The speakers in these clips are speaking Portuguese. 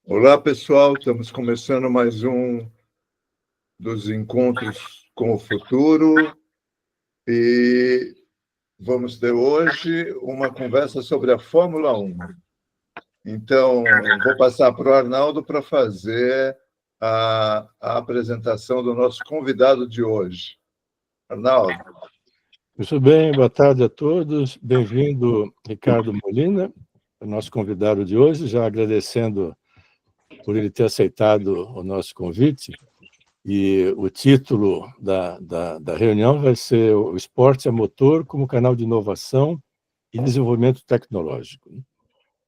Olá, pessoal. Estamos começando mais um dos encontros com o futuro e vamos ter hoje uma conversa sobre a Fórmula 1. Então, vou passar para o Arnaldo para fazer a apresentação do nosso convidado de hoje. Arnaldo. Muito bem, boa tarde a todos. Bem-vindo, Ricardo Molina, o nosso convidado de hoje, já agradecendo por ele ter aceitado o nosso convite. E o título da reunião vai ser o Esporte a Motor como canal de inovação e desenvolvimento tecnológico.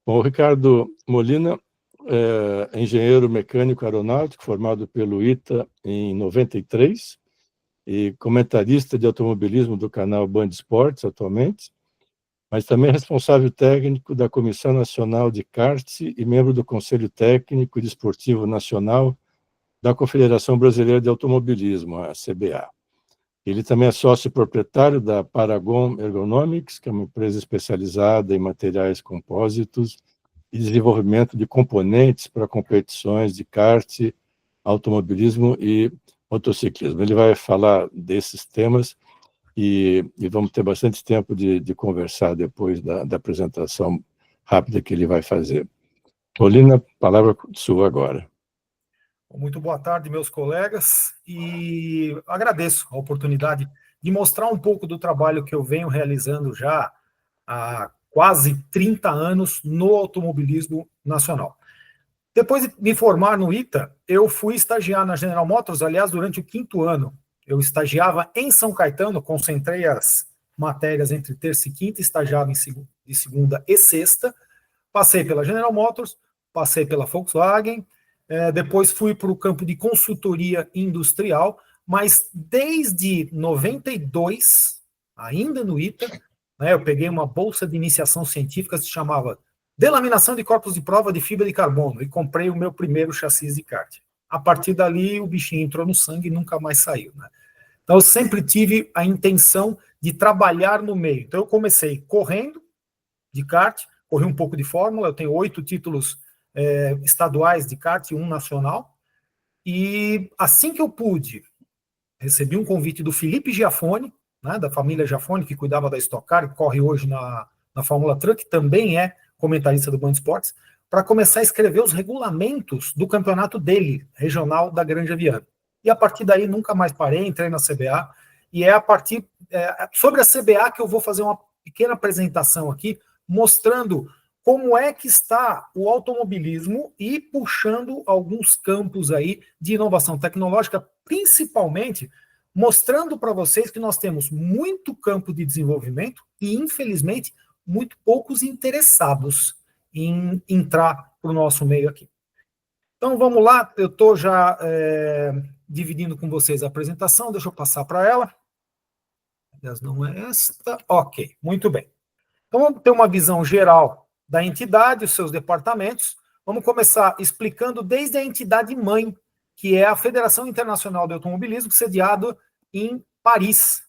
Bom, o Ricardo Molina é engenheiro mecânico aeronáutico, formado pelo ITA em 93, e comentarista de automobilismo do canal Band Esportes atualmente, mas também responsável técnico da Comissão Nacional de Kart e membro do Conselho Técnico e Desportivo Nacional da Confederação Brasileira de Automobilismo, a CBA. Ele também é sócio proprietário da Paragon Ergonomics, que é uma empresa especializada em materiais compósitos e desenvolvimento de componentes para competições de kart, automobilismo e motociclismo. Ele vai falar desses temas e vamos ter bastante tempo de conversar depois da apresentação rápida que ele vai fazer. Molina, a palavra sua agora. Muito boa tarde, meus colegas, e agradeço a oportunidade de mostrar um pouco do trabalho que eu venho realizando já há quase 30 anos no automobilismo nacional. Depois de me formar no ITA, eu fui estagiar na General Motors, aliás, durante o 5º ano. Eu estagiava em São Caetano, concentrei as matérias entre terça e quinta, estagiava de segunda e sexta, passei pela General Motors, passei pela Volkswagen, depois fui para o campo de consultoria industrial, mas desde 92, ainda no ITA, eu peguei uma bolsa de iniciação científica que se chamava Delaminação de Corpos de Prova de Fibra de Carbono, e comprei o meu primeiro chassi de kart. A partir dali, o bichinho entrou no sangue e nunca mais saiu. Então, eu sempre tive a intenção de trabalhar no meio. Então, eu comecei correndo de kart, corri um pouco de fórmula, eu tenho 8 títulos estaduais de kart e 1 nacional, e assim que eu pude, recebi um convite do Felipe Giafone, da família Giafone, que cuidava da Stock Car, que corre hoje na Fórmula Truck, que também é comentarista do Band Esportes, para começar a escrever os regulamentos do campeonato dele, regional da Granja Viana. E a partir daí nunca mais parei, entrei na CBA, e é a partir sobre a CBA que eu vou fazer uma pequena apresentação aqui, mostrando como é que está o automobilismo e puxando alguns campos aí de inovação tecnológica, principalmente mostrando para vocês que nós temos muito campo de desenvolvimento e, infelizmente, muito poucos interessados em entrar para o nosso meio aqui. Então, vamos lá, eu estou já dividindo com vocês a apresentação, deixa eu passar para ela. Aliás, não é esta. Ok, muito bem. Então, vamos ter uma visão geral da entidade, os seus departamentos. Vamos começar explicando desde a entidade mãe, que é a Federação Internacional de Automobilismo, sediado em Paris.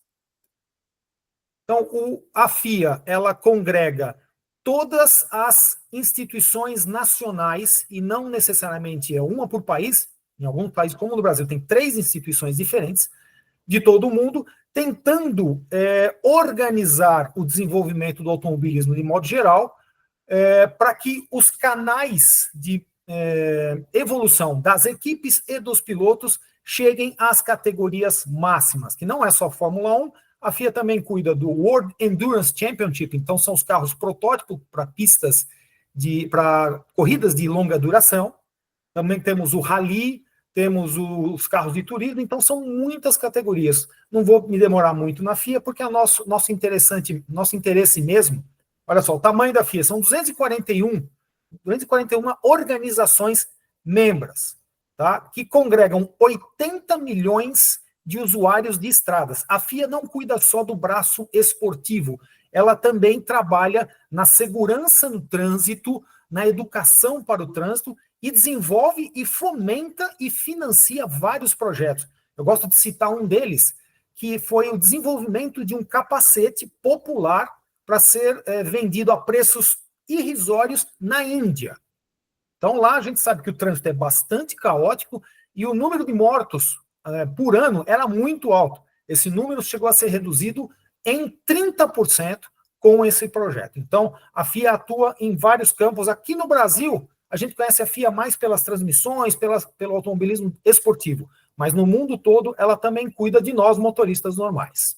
Então, a FIA, ela congrega todas as instituições nacionais, e não necessariamente é uma por país. Em alguns países, como no Brasil, tem 3 instituições diferentes de todo o mundo, tentando organizar o desenvolvimento do automobilismo de modo geral, para que os canais de evolução das equipes e dos pilotos cheguem às categorias máximas, que não é só Fórmula 1, a FIA também cuida do World Endurance Championship, então são os carros protótipos para pistas, para corridas de longa duração, também temos o Rally, temos os carros de turismo, então são muitas categorias. Não vou me demorar muito na FIA, porque nosso interesse mesmo, olha só, o tamanho da FIA, são 241 organizações membros, tá? Que congregam 80 milhões de usuários de estradas. A FIA não cuida só do braço esportivo, ela também trabalha na segurança no trânsito, na educação para o trânsito, e desenvolve e fomenta e financia vários projetos. Eu gosto de citar um deles, que foi o desenvolvimento de um capacete popular para ser vendido a preços irrisórios na Índia. Então lá a gente sabe que o trânsito é bastante caótico e o número de mortos por ano era muito alto. Esse número chegou a ser reduzido em 30% com esse projeto. Então, a FIA atua em vários campos. Aqui no Brasil, a gente conhece a FIA mais pelas transmissões, pelo automobilismo esportivo, mas no mundo todo ela também cuida de nós, motoristas normais.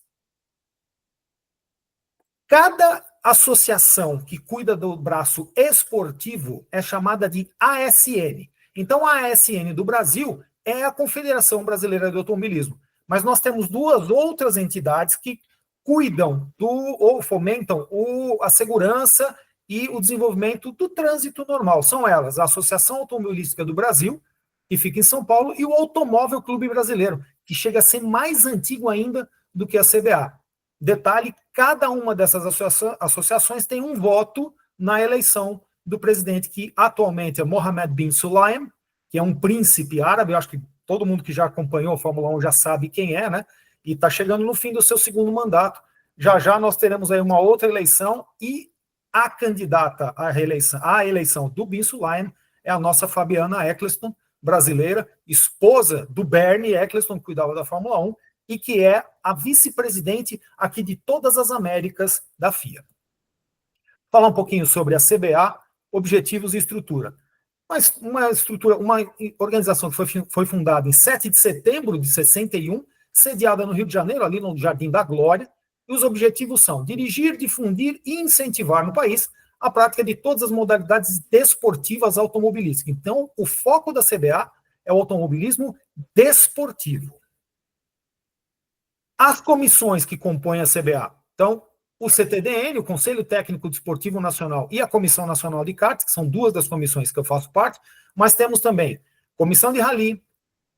Cada associação que cuida do braço esportivo é chamada de ASN. Então, a ASN do Brasil é a Confederação Brasileira de Automobilismo. Mas nós temos duas outras entidades que cuidam ou fomentam a segurança e o desenvolvimento do trânsito normal. São elas a Associação Automobilística do Brasil, que fica em São Paulo, e o Automóvel Clube Brasileiro, que chega a ser mais antigo ainda do que a CBA. Detalhe, cada uma dessas associações tem um voto na eleição do presidente, que atualmente é Mohammed bin Sulayem, que é um príncipe árabe. Eu acho que todo mundo que já acompanhou a Fórmula 1 já sabe quem é, né? E está chegando no fim do seu segundo mandato. Já já nós teremos aí uma outra eleição e a candidata à eleição do bin Sulayem é a nossa Fabiana Eccleston, brasileira, esposa do Bernie Eccleston, que cuidava da Fórmula 1, e que é a vice-presidente aqui de todas as Américas da FIA. Falar um pouquinho sobre a CBA, objetivos e estrutura. Mas uma organização que foi fundada em 7 de setembro de 61, sediada no Rio de Janeiro, ali no Jardim da Glória, e os objetivos são dirigir, difundir e incentivar no país a prática de todas as modalidades desportivas automobilísticas. Então, o foco da CBA é o automobilismo desportivo. As comissões que compõem a CBA, então, o CTDN, o Conselho Técnico Desportivo Nacional, e a Comissão Nacional de Karts, que são duas das comissões que eu faço parte, mas temos também Comissão de Rally,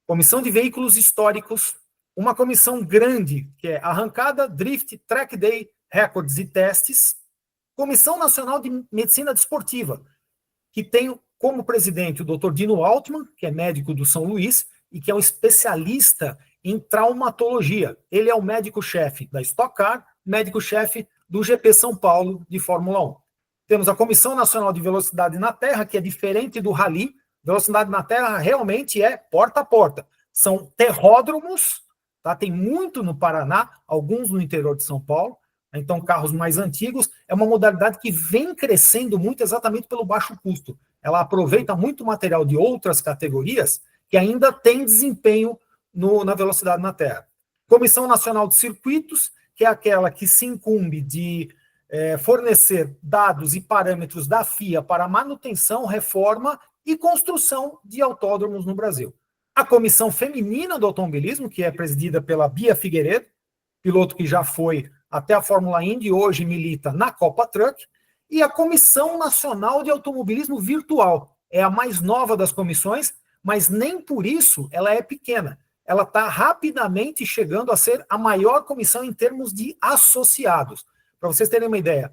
Comissão de Veículos Históricos, uma comissão grande, que é Arrancada, Drift, Track Day, Recordes e Testes, Comissão Nacional de Medicina Desportiva, que tem como presidente o Dr. Dino Altman, que é médico do São Luís, e que é um especialista em traumatologia. Ele é o médico-chefe da Stock Car, médico-chefe do GP São Paulo de Fórmula 1. Temos a Comissão Nacional de Velocidade na Terra, que é diferente do Rally. Velocidade na Terra realmente é porta a porta. São terródromos, tá? Tem muito no Paraná, alguns no interior de São Paulo, então carros mais antigos. É uma modalidade que vem crescendo muito exatamente pelo baixo custo. Ela aproveita muito material de outras categorias que ainda tem desempenho na velocidade na Terra. Comissão Nacional de Circuitos, que é aquela que se incumbe de fornecer dados e parâmetros da FIA para manutenção, reforma e construção de autódromos no Brasil. A Comissão Feminina do Automobilismo, que é presidida pela Bia Figueiredo, piloto que já foi até a Fórmula Indy e hoje milita na Copa Truck, e a Comissão Nacional de Automobilismo Virtual. É a mais nova das comissões, mas nem por isso ela é pequena. Ela está rapidamente chegando a ser a maior comissão em termos de associados. Para vocês terem uma ideia,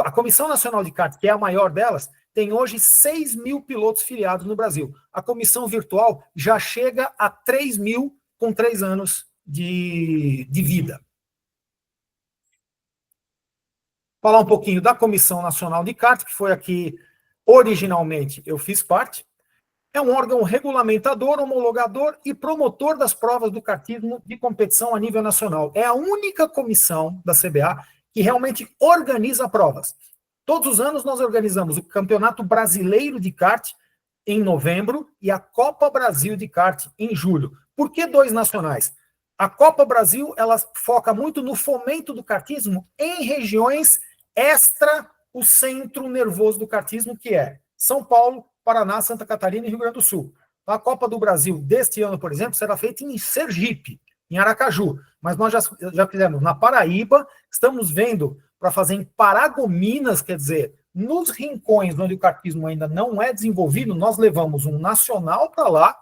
a Comissão Nacional de Kart, que é a maior delas, tem hoje 6 mil pilotos filiados no Brasil. A comissão virtual já chega a 3 mil com 3 anos de vida. Falar um pouquinho da Comissão Nacional de Kart, que foi aqui, originalmente, eu fiz parte. É um órgão regulamentador, homologador e promotor das provas do kartismo de competição a nível nacional. É a única comissão da CBA que realmente organiza provas. Todos os anos nós organizamos o Campeonato Brasileiro de Kart em novembro e a Copa Brasil de Kart em julho. Por que 2 nacionais? A Copa Brasil, ela foca muito no fomento do kartismo em regiões extra o centro nervoso do kartismo, que é São Paulo, Paraná, Santa Catarina e Rio Grande do Sul. A Copa do Brasil deste ano, por exemplo, será feita em Sergipe, em Aracaju. Mas nós já fizemos na Paraíba, estamos vendo para fazer em Paragominas, quer dizer, nos rincões onde o kartismo ainda não é desenvolvido, nós levamos um nacional para lá,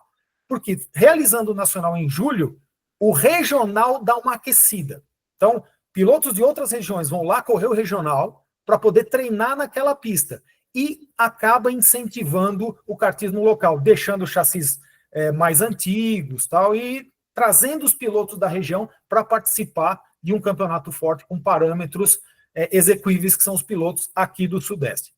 porque realizando o nacional em julho, o regional dá uma aquecida. Então, pilotos de outras regiões vão lá correr o regional para poder treinar naquela pista. E acaba incentivando o kartismo local, deixando chassis mais antigos tal, e trazendo os pilotos da região para participar de um campeonato forte com parâmetros exequíveis, que são os pilotos aqui do Sudeste.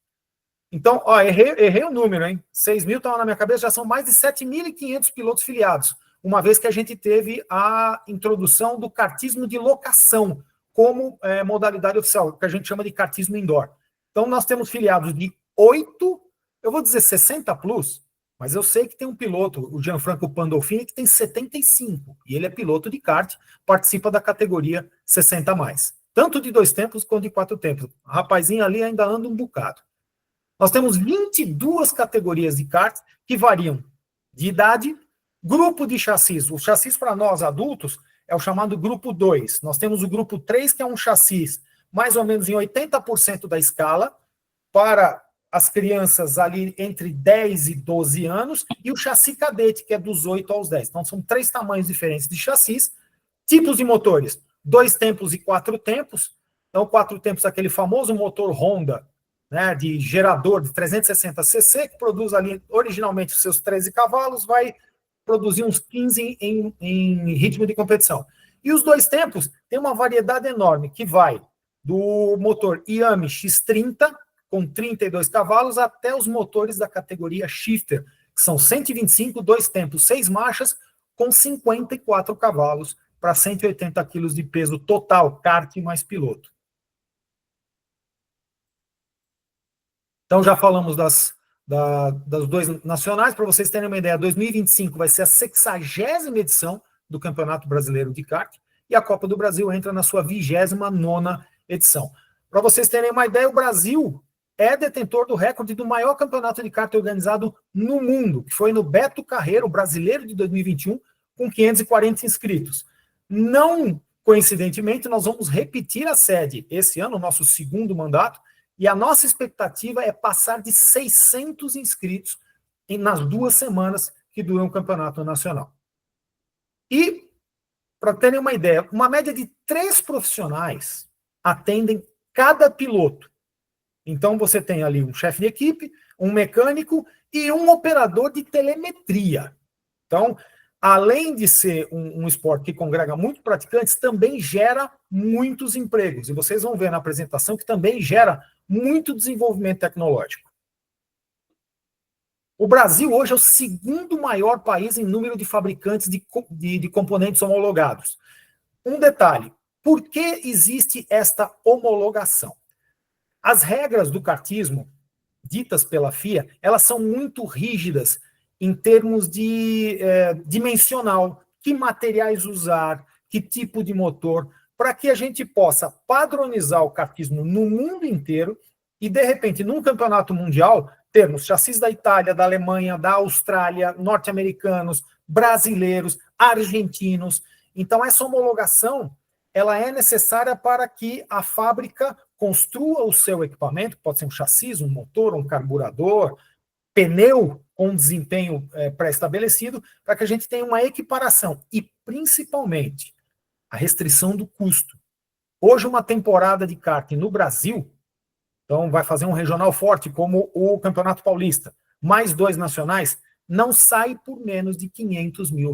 Então, ó, errei o número, hein? 6 mil estava na minha cabeça, já são mais de 7.500 pilotos filiados, uma vez que a gente teve a introdução do kartismo de locação como modalidade oficial, que a gente chama de kartismo indoor. Então, nós temos filiados de 8, eu vou dizer 60 plus, mas eu sei que tem um piloto, o Gianfranco Pandolfini, que tem 75, e ele é piloto de kart, participa da categoria 60+, tanto de 2 tempos quanto de 4 tempos. O rapazinho ali ainda anda um bocado. Nós temos 22 categorias de kart que variam de idade, grupo de chassis. O chassis para nós adultos é o chamado grupo 2. Nós temos o grupo 3, que é um chassis mais ou menos em 80% da escala, para as crianças ali entre 10 e 12 anos, e o chassi cadete, que é dos 8 aos 10. Então, são 3 tamanhos diferentes de chassis. Tipos de motores, 2 tempos e 4 tempos. Então, 4 tempos, aquele famoso motor Honda, né, de gerador de 360 cc, que produz ali originalmente os seus 13 cavalos, vai produzir uns 15 em ritmo de competição. E os 2 tempos tem uma variedade enorme, que vai do motor Yami X30, com 32 cavalos, até os motores da categoria Shifter, que são 125, 2 tempos, 6 marchas, com 54 cavalos, para 180 quilos de peso total, kart mais piloto. Então, já falamos das 2 nacionais. Para vocês terem uma ideia, 2025 vai ser a 60ª edição do Campeonato Brasileiro de Kart, e a Copa do Brasil entra na sua 29ª edição. Para vocês terem uma ideia, o Brasil é detentor do recorde do maior campeonato de kart organizado no mundo, que foi no Beto Carreiro Brasileiro de 2021, com 540 inscritos. Não coincidentemente, nós vamos repetir a sede esse ano, nosso 2º mandato, e a nossa expectativa é passar de 600 inscritos nas 2 semanas que duram o campeonato nacional. E, para terem uma ideia, uma média de 3 profissionais atendem cada piloto. Então, você tem ali um chefe de equipe, um mecânico e um operador de telemetria. Então, além de ser um esporte que congrega muitos praticantes, também gera muitos empregos. E vocês vão ver na apresentação que também gera muito desenvolvimento tecnológico. O Brasil hoje é o 2º maior país em número de fabricantes de componentes homologados. Um detalhe, por que existe esta homologação? As regras do kartismo, ditas pela FIA, elas são muito rígidas em termos de dimensional, que materiais usar, que tipo de motor, para que a gente possa padronizar o kartismo no mundo inteiro e, de repente, num campeonato mundial, termos chassis da Itália, da Alemanha, da Austrália, norte-americanos, brasileiros, argentinos. Então, essa homologação ela é necessária para que a fábrica construa o seu equipamento, pode ser um chassi, um motor, um carburador, pneu com desempenho pré-estabelecido, para que a gente tenha uma equiparação e, principalmente, a restrição do custo. Hoje, uma temporada de kart no Brasil, então vai fazer um regional forte, como o Campeonato Paulista, mais 2 nacionais, não sai por menos de R$500 mil.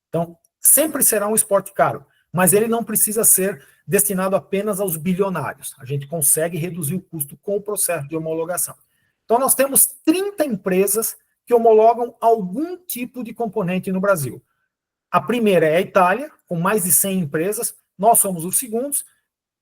Então, sempre será um esporte caro, mas ele não precisa ser destinado apenas aos bilionários. A gente consegue reduzir o custo com o processo de homologação. Então, nós temos 30 empresas que homologam algum tipo de componente no Brasil. A primeira é a Itália, com mais de 100 empresas. Nós somos os segundos,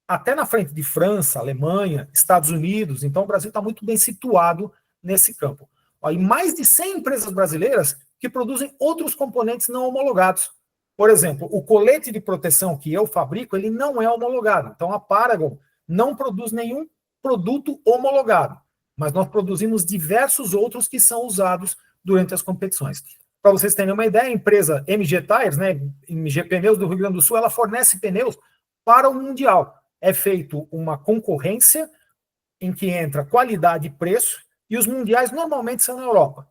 até na frente de França, Alemanha, Estados Unidos. Então, o Brasil está muito bem situado nesse campo. E mais de 100 empresas brasileiras que produzem outros componentes não homologados. Por exemplo, o colete de proteção que eu fabrico, ele não é homologado. Então, a Paragon não produz nenhum produto homologado, mas nós produzimos diversos outros que são usados durante as competições. Para vocês terem uma ideia, a empresa MG Tires, né, MG Pneus do Rio Grande do Sul, ela fornece pneus para o Mundial. É feito uma concorrência em que entra qualidade e preço, e os mundiais normalmente são na Europa.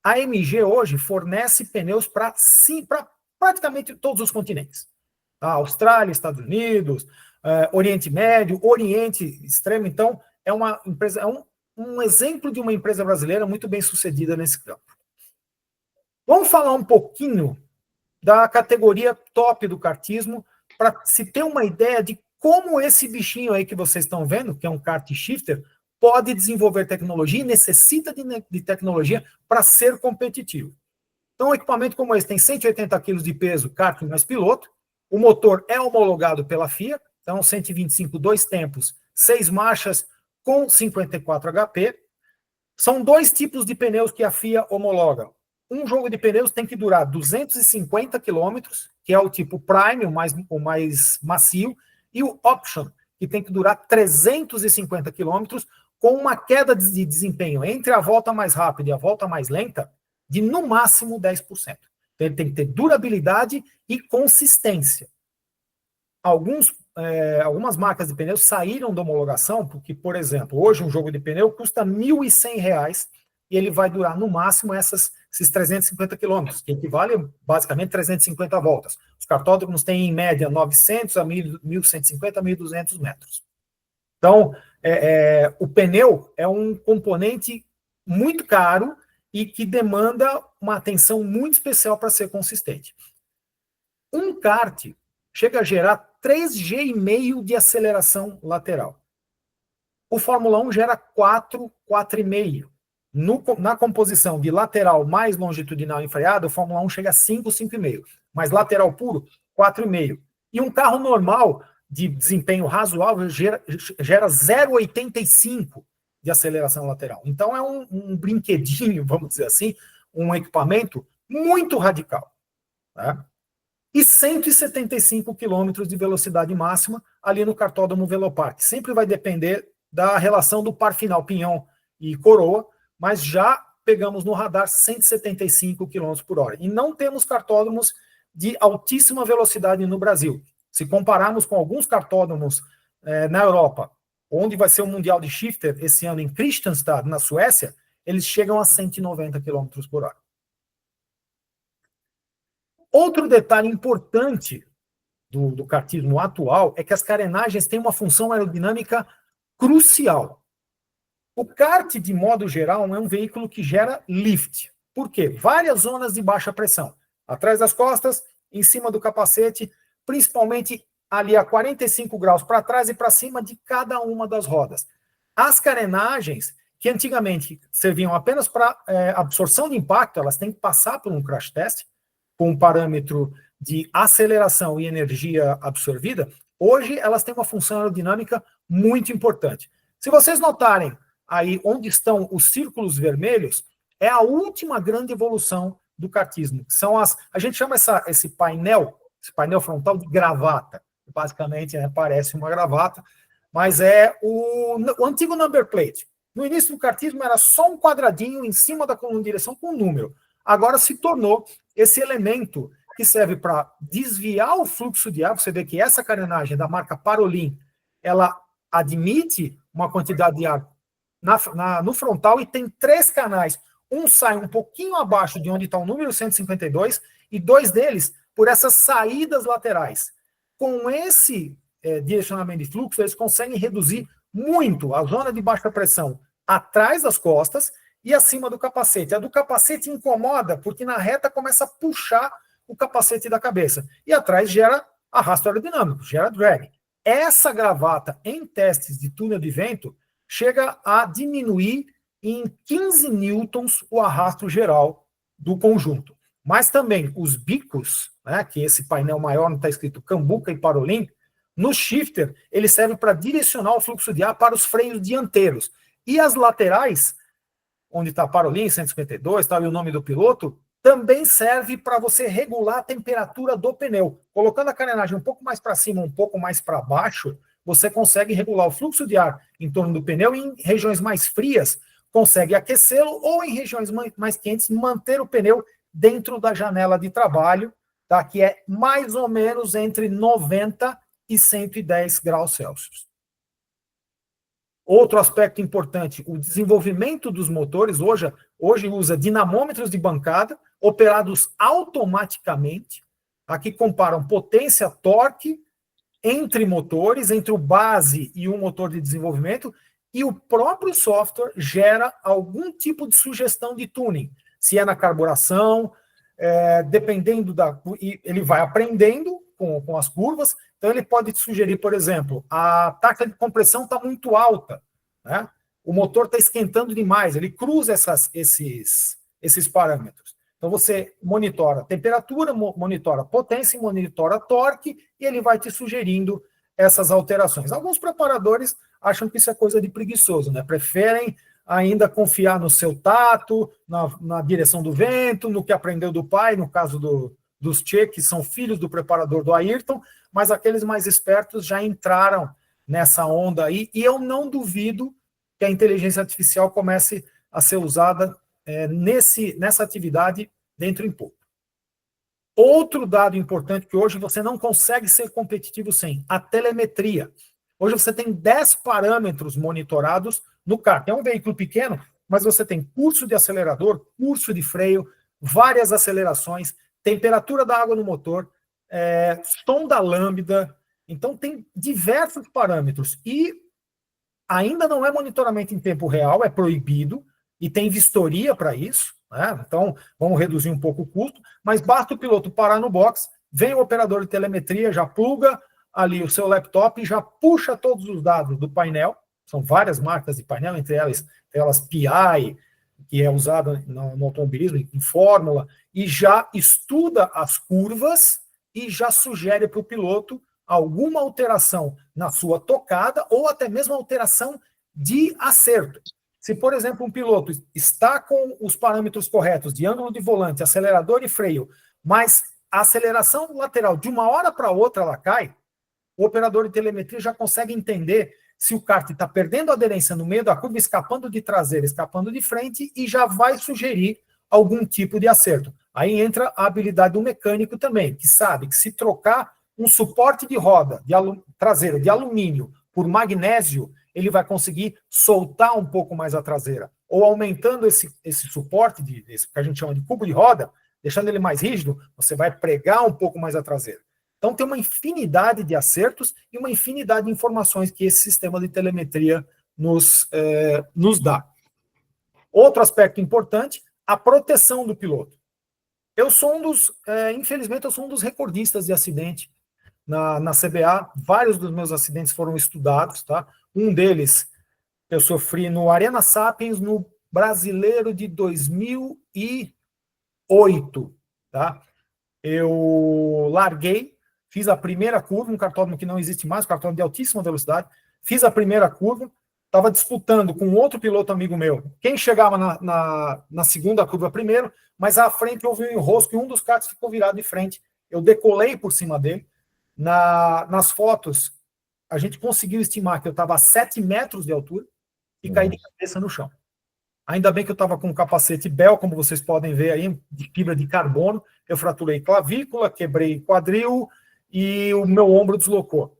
A MG hoje fornece pneus para praticamente todos os continentes. A Austrália, Estados Unidos, Oriente Médio, Oriente Extremo. Então, é uma empresa, um exemplo de uma empresa brasileira muito bem sucedida nesse campo. Vamos falar um pouquinho da categoria top do kartismo, para se ter uma ideia de como esse bichinho aí que vocês estão vendo, que é um kart shifter, pode desenvolver tecnologia e necessita de tecnologia para ser competitivo. Então, um equipamento como esse tem 180 kg de peso, kart mais piloto, o motor é homologado pela FIA, então 125, 2 tempos, 6 marchas com 54 HP. São 2 tipos de pneus que a FIA homologa. Um jogo de pneus tem que durar 250 km, que é o tipo Prime, o mais macio, e o Option, que tem que durar 350 km, com uma queda de desempenho entre a volta mais rápida e a volta mais lenta de, no máximo, 10%. Então, ele tem que ter durabilidade e consistência. Algumas marcas de pneus saíram da homologação, porque, por exemplo, hoje um jogo de pneu custa R$ 1.100 e ele vai durar, no máximo, esses 350 km, que equivale, basicamente, 350 voltas. Os cartódromos têm, em média, 900 a 1.150 a 1.200 metros. Então, o pneu é um componente muito caro e que demanda uma atenção muito especial para ser consistente. Um kart chega a gerar 3,5 G de aceleração lateral. O Fórmula 1 gera 4, 4,5. Na composição de lateral mais longitudinal e freada, o Fórmula 1 chega a 5, 5,5. Mas lateral puro, 4,5. E um carro normal, de desempenho razoável, gera 0,85 de aceleração lateral. Então é um brinquedinho, vamos dizer assim, um equipamento muito radical. Tá? E 175 km de velocidade máxima ali no cartódromo Velopark. Sempre vai depender da relação do par final, pinhão e coroa, mas já pegamos no radar 175 km por hora. E não temos cartódromos de altíssima velocidade no Brasil. Se compararmos com alguns cartódromos na Europa, onde vai ser o Mundial de Shifter esse ano em Kristianstad, na Suécia, eles chegam a 190 km por hora. Outro detalhe importante do kartismo atual é que as carenagens têm uma função aerodinâmica crucial. O kart, de modo geral, é um veículo que gera lift. Por quê? Várias zonas de baixa pressão. Atrás das costas, em cima do capacete, principalmente ali a 45 graus para trás e para cima de cada uma das rodas. As carenagens, que antigamente serviam apenas para absorção de impacto, elas têm que passar por um crash test, com um parâmetro de aceleração e energia absorvida. Hoje elas têm uma função aerodinâmica muito importante. Se vocês notarem aí onde estão os círculos vermelhos, é a última grande evolução do kartismo. A gente chama esse painel frontal de gravata. Basicamente, parece uma gravata, mas é o antigo number plate. No início do kartismo era só um quadradinho em cima da coluna de direção com um número. Agora se tornou esse elemento que serve para desviar o fluxo de ar. Você vê que essa carenagem da marca Parolin, ela admite uma quantidade de ar no frontal e tem 3 canais. Um sai um pouquinho abaixo de onde está o número 152 e 2 deles por essas saídas laterais. Com esse direcionamento de fluxo, eles conseguem reduzir muito a zona de baixa pressão atrás das costas e acima do capacete. A do capacete incomoda porque na reta começa a puxar o capacete da cabeça. E atrás gera arrasto aerodinâmico, gera drag. Essa gravata em testes de túnel de vento chega a diminuir em 15 newtons o arrasto geral do conjunto. Mas também os bicos, que esse painel maior não está escrito Cambuca e Parolin, no shifter ele serve para direcionar o fluxo de ar para os freios dianteiros. E as laterais, onde está Parolin, 152, tá, e o nome do piloto, também serve para você regular a temperatura do pneu. Colocando a carenagem um pouco mais para cima, um pouco mais para baixo, você consegue regular o fluxo de ar em torno do pneu e em regiões mais frias, consegue aquecê-lo, ou em regiões mais quentes, manter o pneu dentro da janela de trabalho, tá, que é mais ou menos entre 90 e 110 graus Celsius. Outro aspecto importante, o desenvolvimento dos motores hoje usa dinamômetros de bancada operados automaticamente, que comparam potência, torque entre motores, entre o base e o motor de desenvolvimento, e o próprio software gera algum tipo de sugestão de tuning, se é na carburação, dependendo ele vai aprendendo com as curvas, então ele pode te sugerir, por exemplo, a taxa de compressão está muito alta, né? o motor está esquentando demais, ele cruza esses parâmetros. Então, você monitora a temperatura, monitora a potência, monitora torque, e ele vai te sugerindo essas alterações. Alguns preparadores acham que isso é coisa de preguiçoso, né? Preferem ainda confiar no seu tato, na direção do vento, no que aprendeu do pai, no caso dos Tchê, que são filhos do preparador do Ayrton, mas aqueles mais espertos já entraram nessa onda aí, e eu não duvido que a inteligência artificial comece a ser usada nessa atividade dentro em pouco. Outro dado importante que hoje você não consegue ser competitivo sem, a telemetria. Hoje você tem 10 parâmetros monitorados no carro. É um veículo pequeno, mas você tem curso de acelerador, curso de freio, várias acelerações, temperatura da água no motor, som da lambda. Então tem diversos parâmetros. E ainda não é monitoramento em tempo real, é proibido, e tem vistoria para isso, né? Então vamos reduzir um pouco o custo, mas basta o piloto parar no box, vem o operador de telemetria, já pluga ali o seu laptop e já puxa todos os dados do painel. São várias marcas de painel, entre elas PI, que é usada no automobilismo, em fórmula, e já estuda as curvas e já sugere para o piloto alguma alteração na sua tocada ou até mesmo alteração de acerto. Se, por exemplo, um piloto está com os parâmetros corretos de ângulo de volante, acelerador e freio, mas a aceleração lateral de uma hora para outra ela cai, o operador de telemetria já consegue entender se o kart está perdendo aderência no meio da curva, escapando de traseira, escapando de frente, e já vai sugerir algum tipo de acerto. Aí entra a habilidade do mecânico também, que sabe que se trocar um suporte de roda traseira de alumínio por magnésio, ele vai conseguir soltar um pouco mais a traseira. Ou aumentando esse suporte, esse que a gente chama de cubo de roda, deixando ele mais rígido, você vai pregar um pouco mais a traseira. Então tem uma infinidade de acertos e uma infinidade de informações que esse sistema de telemetria nos dá. Outro aspecto importante, a proteção do piloto. Eu sou infelizmente, eu sou um dos recordistas de acidente na CBA. Vários dos meus acidentes foram estudados, tá? Um deles eu sofri no Arena Sapiens, no Brasileiro de 2008, tá? Eu larguei, fiz a primeira curva, um cartódromo que não existe mais, um cartódromo de altíssima velocidade, fiz a primeira curva, estava disputando com outro piloto amigo meu, quem chegava na segunda curva primeiro, mas à frente houve um enrosco e um dos karts ficou virado de frente. Eu decolei por cima dele. Nas fotos, a gente conseguiu estimar que eu estava a 7 metros de altura e caí de cabeça no chão. Ainda bem que eu estava com um capacete Bell, como vocês podem ver aí, de fibra de carbono. Eu fraturei clavícula, quebrei quadril e o meu ombro deslocou.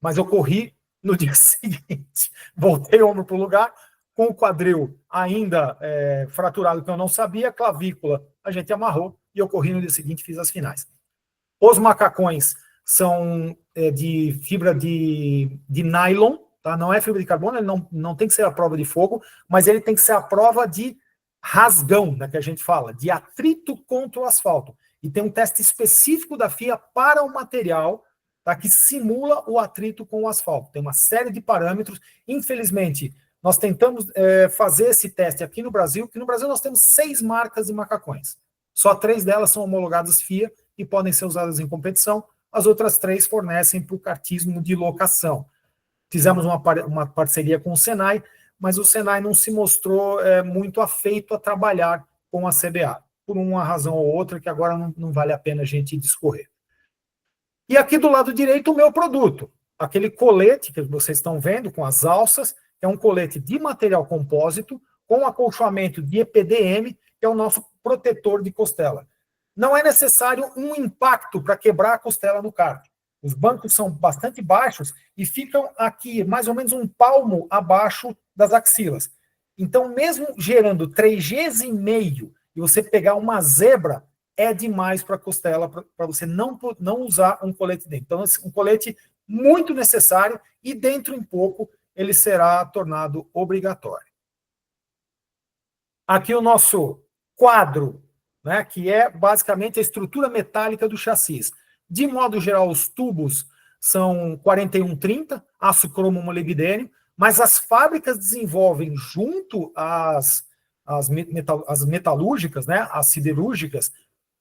Mas eu corri no dia seguinte. Voltei o ombro para o lugar, com o quadril ainda fraturado, que eu não sabia, clavícula a gente amarrou e eu corri no dia seguinte e fiz as finais. Os macacões são de fibra de nylon, tá? Não é fibra de carbono, ele não tem que ser a prova de fogo, mas ele tem que ser a prova de rasgão, né, que a gente fala, de atrito contra o asfalto. E tem um teste específico da FIA para o material, tá, que simula o atrito com o asfalto. Tem uma série de parâmetros. Infelizmente, nós tentamos fazer esse teste aqui no Brasil, que no Brasil nós temos 6 marcas de macacões. Só 3 delas são homologadas FIA e podem ser usadas em competição. As outras 3 fornecem para o kartismo de locação. Fizemos uma parceria com o Senai, mas o Senai não se mostrou muito afeito a trabalhar com a CBA, por uma razão ou outra que agora não vale a pena a gente discorrer. E aqui do lado direito o meu produto, aquele colete que vocês estão vendo com as alças, é um colete de material compósito com acolchoamento de EPDM, que é o nosso protetor de costela. Não é necessário um impacto para quebrar a costela no kart. Os bancos são bastante baixos e ficam aqui, mais ou menos um palmo abaixo das axilas. Então, mesmo gerando 3Gs e meio, e você pegar uma zebra, é demais para a costela, para você não usar um colete dentro. Então, um colete muito necessário e dentro em pouco ele será tornado obrigatório. Aqui o nosso quadro, né, que é basicamente a estrutura metálica do chassi. De modo geral, os tubos são 4130, aço cromo molibdênio. mas as fábricas desenvolvem junto às metalúrgicas, né, as siderúrgicas,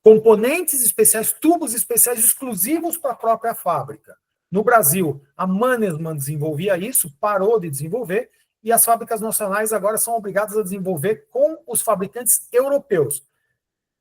componentes especiais, tubos especiais exclusivos para a própria fábrica. No Brasil, a Mannesmann desenvolvia isso, parou de desenvolver, e as fábricas nacionais agora são obrigadas a desenvolver com os fabricantes europeus.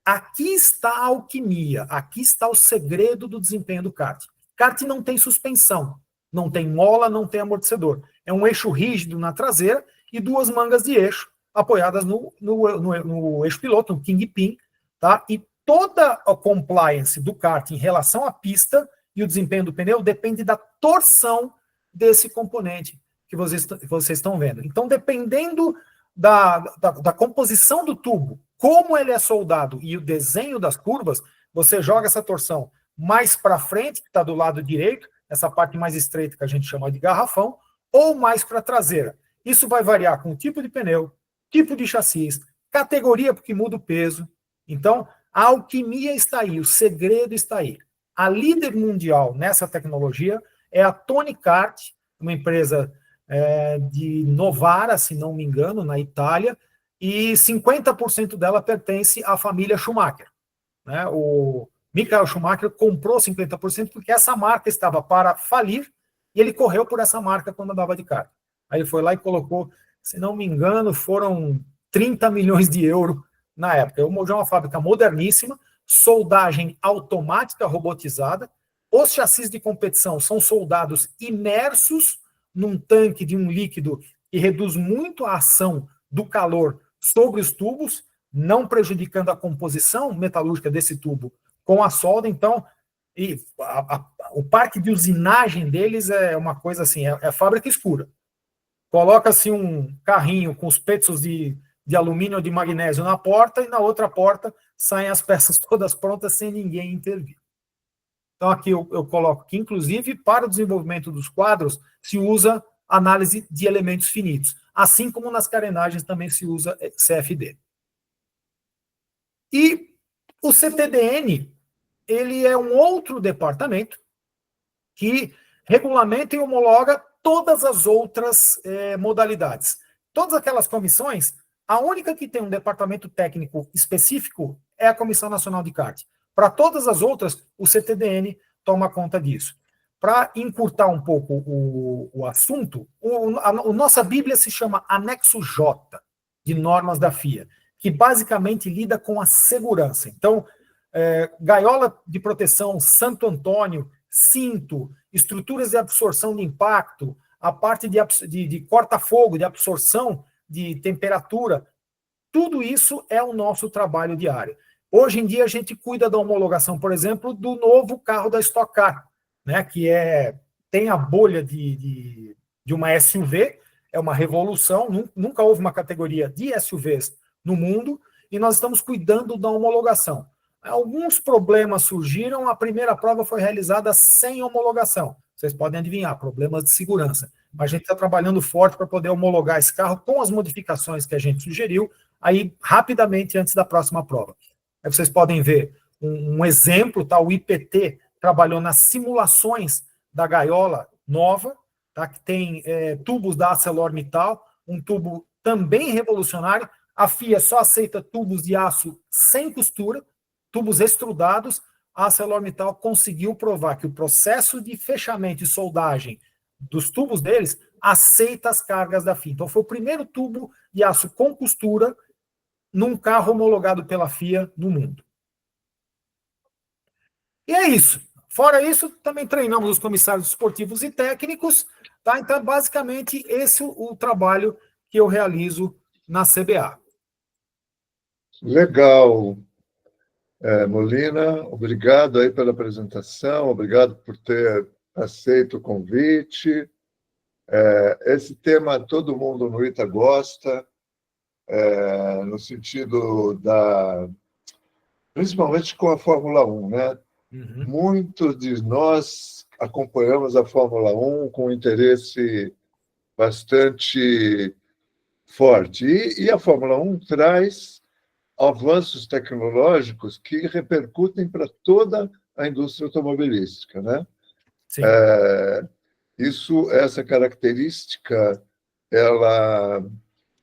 Aqui está a alquimia, aqui está o segredo do desempenho do kart. Kart não tem suspensão, não tem mola, não tem amortecedor. É um eixo rígido na traseira e duas mangas de eixo apoiadas no eixo piloto, no kingpin, tá? E toda a compliance do kart em relação à pista e o desempenho do pneu depende da torção desse componente que vocês estão vendo. Então, dependendo da composição do tubo, como ele é soldado e o desenho das curvas, você joga essa torção mais para frente, que está do lado direito, essa parte mais estreita que a gente chama de garrafão, ou mais para a traseira. Isso vai variar com o tipo de pneu, tipo de chassi, categoria, porque muda o peso. Então, a alquimia está aí, o segredo está aí. A líder mundial nessa tecnologia é a Tony Kart, uma empresa de Novara, se não me engano, na Itália, e 50% dela pertence à família Schumacher. Né? O Michael Schumacher comprou 50% porque essa marca estava para falir e ele correu por essa marca quando andava de kart. Aí ele foi lá e colocou, se não me engano, foram 30 milhões de euros na época. O Mojo é uma fábrica moderníssima, soldagem automática robotizada, os chassis de competição são soldados imersos num tanque de um líquido que reduz muito a ação do calor sobre os tubos, não prejudicando a composição metalúrgica desse tubo com a solda. Então, o parque de usinagem deles é uma coisa assim, é fábrica escura. Coloca-se um carrinho com os peços de alumínio ou de magnésio na porta e na outra porta saem as peças todas prontas sem ninguém intervir. Então aqui eu coloco que, inclusive, para o desenvolvimento dos quadros, se usa análise de elementos finitos, assim como nas carenagens também se usa CFD. E o CTDN, ele é um outro departamento que regulamenta e homologa todas as outras modalidades. Todas aquelas comissões, a única que tem um departamento técnico específico é a Comissão Nacional de Kart. Para todas as outras, o CTDN toma conta disso. Para encurtar um pouco o assunto, a nossa Bíblia se chama Anexo J, de normas da FIA, que basicamente lida com a segurança. Então, gaiola de proteção, Santo Antônio, cinto, estruturas de absorção de impacto, a parte de corta-fogo, de absorção de temperatura, tudo isso é o nosso trabalho diário. Hoje em dia a gente cuida da homologação, por exemplo, do novo carro da Stock Car, né, que tem a bolha de uma SUV, é uma revolução, nunca houve uma categoria de SUVs no mundo, e nós estamos cuidando da homologação. Alguns problemas surgiram, a primeira prova foi realizada sem homologação. Vocês podem adivinhar, problemas de segurança. Mas a gente está trabalhando forte para poder homologar esse carro com as modificações que a gente sugeriu, aí rapidamente antes da próxima prova. Aí vocês podem ver um exemplo, tá? O IPT trabalhou nas simulações da gaiola nova, tá? Que tem tubos da ArcelorMittal, um tubo também revolucionário. A FIA só aceita tubos de aço sem costura, tubos extrudados. A ArcelorMittal conseguiu provar que o processo de fechamento e soldagem dos tubos deles aceita as cargas da FIA. Então foi o primeiro tubo de aço com costura num carro homologado pela FIA no mundo. E é isso. Fora isso, também treinamos os comissários esportivos e técnicos, tá? Então, basicamente, esse é o trabalho que eu realizo na CBA. Legal. Molina, obrigado aí pela apresentação, obrigado por ter aceito o convite. Esse tema todo mundo no ITA gosta, no sentido principalmente com a Fórmula 1, né? Uhum. Muitos de nós acompanhamos a Fórmula 1 com interesse bastante forte. E a Fórmula 1 traz avanços tecnológicos que repercutem para toda a indústria automobilística, né? Sim. Essa característica ela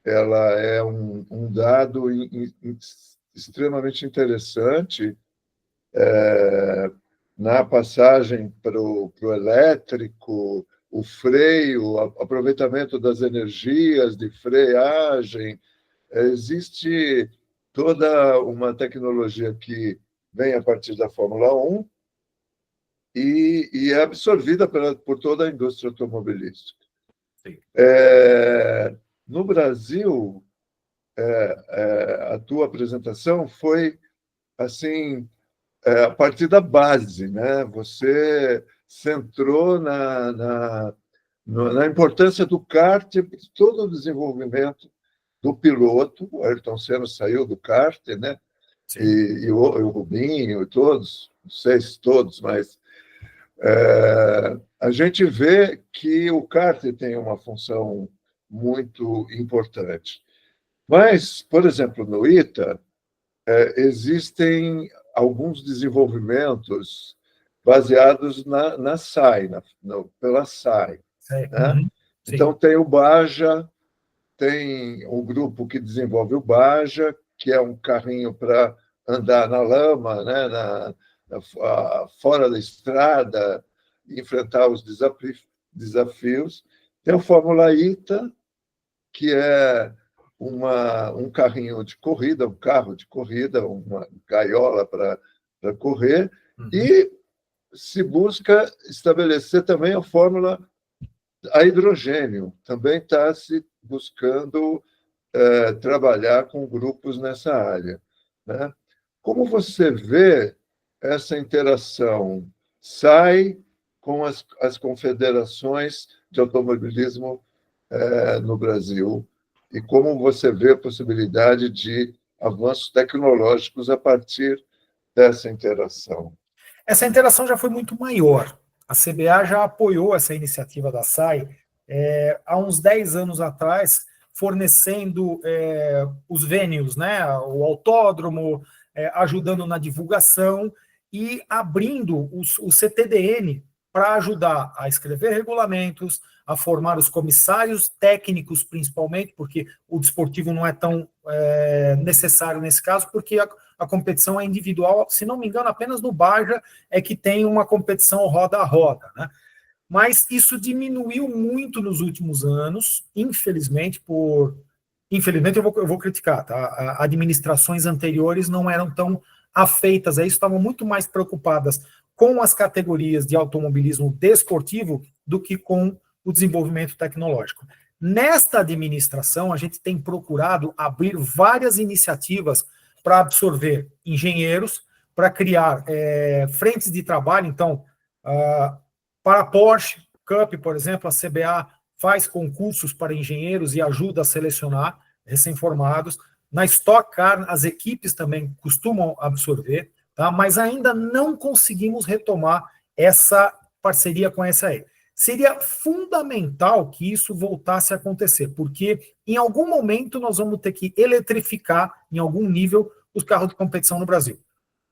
é um dado extremamente interessante na passagem para o elétrico, o freio, o aproveitamento das energias de freagem. Existe toda uma tecnologia que vem a partir da Fórmula 1 e é absorvida por toda a indústria automobilística. No Brasil, a tua apresentação foi assim, a partir da base, né? Você centrou na importância do kart para todo o desenvolvimento do piloto. O Ayrton Senna saiu do kart, né? E o Rubinho, e todos, não sei se todos, mas a gente vê que o kart tem uma função muito importante. Mas, por exemplo, no ITA, existem alguns desenvolvimentos baseados na SAI, pela SAI. Né? Então, tem o Baja, tem um grupo que desenvolve o Baja, que é um carrinho para andar na lama, né? Fora da estrada, enfrentar os desafios. Tem o Fórmula ITA, que é um carrinho de corrida, um carro de corrida, uma gaiola para correr, e se busca estabelecer também a fórmula a hidrogênio. Também está se buscando trabalhar com grupos nessa área. Né? Como você vê essa interação SAI com as confederações de automobilismo no Brasil, e como você vê a possibilidade de avanços tecnológicos a partir dessa interação? Essa interação já foi muito maior. A CBA já apoiou essa iniciativa da SAI há uns 10 anos atrás, fornecendo os venues, né, o autódromo, ajudando na divulgação e abrindo o CTDN para ajudar a escrever regulamentos, a formar os comissários técnicos, principalmente, porque o desportivo não é tão necessário nesse caso, porque a competição é individual, se não me engano, apenas no Baja é que tem uma competição roda a roda, né? Mas isso diminuiu muito nos últimos anos, infelizmente, Infelizmente, eu vou criticar, tá? Administrações anteriores não eram tão afeitas a isso, estavam muito mais preocupadas com as categorias de automobilismo desportivo do que com o desenvolvimento tecnológico. Nesta administração, a gente tem procurado abrir várias iniciativas para absorver engenheiros, para criar frentes de trabalho. Então, para a Porsche Cup, por exemplo, a CBA faz concursos para engenheiros e ajuda a selecionar recém-formados. Na Stock Car, as equipes também costumam absorver, tá? Mas ainda não conseguimos retomar essa parceria com a SAE. Seria fundamental que isso voltasse a acontecer, porque em algum momento nós vamos ter que eletrificar, em algum nível, os carros de competição no Brasil.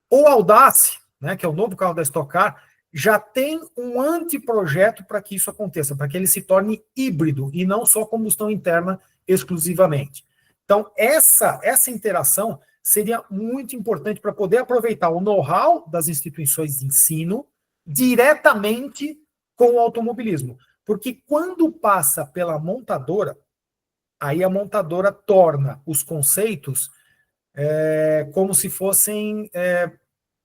O Audace, né, que é o novo carro da Stock Car, já tem um anteprojeto para que isso aconteça, para que ele se torne híbrido e não só combustão interna exclusivamente. Então, essa interação seria muito importante para poder aproveitar o know-how das instituições de ensino diretamente com o automobilismo. Porque quando passa pela montadora, aí a montadora torna os conceitos como se fossem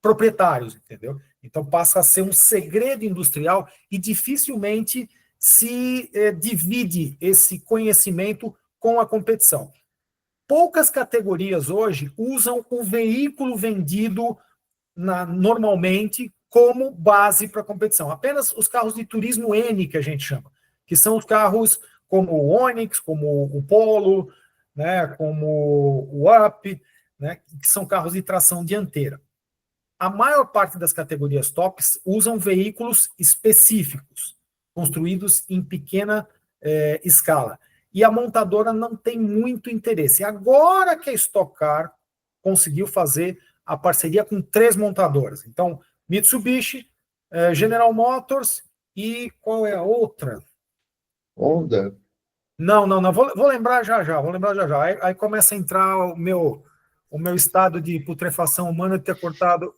proprietários, entendeu? Então passa a ser um segredo industrial e dificilmente se divide esse conhecimento com a competição. Poucas categorias hoje usam o veículo vendido normalmente como base para a competição. Apenas os carros de turismo N, que a gente chama, que são os carros como o Onix, como o Polo, né, como o Up, né, que são carros de tração dianteira. A maior parte das categorias tops usam veículos específicos, construídos em pequena escala. E a montadora não tem muito interesse. Agora que a Stock Car conseguiu fazer a parceria com 3 montadoras. Então, Mitsubishi, General Motors e qual é a outra? Honda. Não. Vou lembrar já. Aí começa a entrar o meu estado de putrefação humana de ter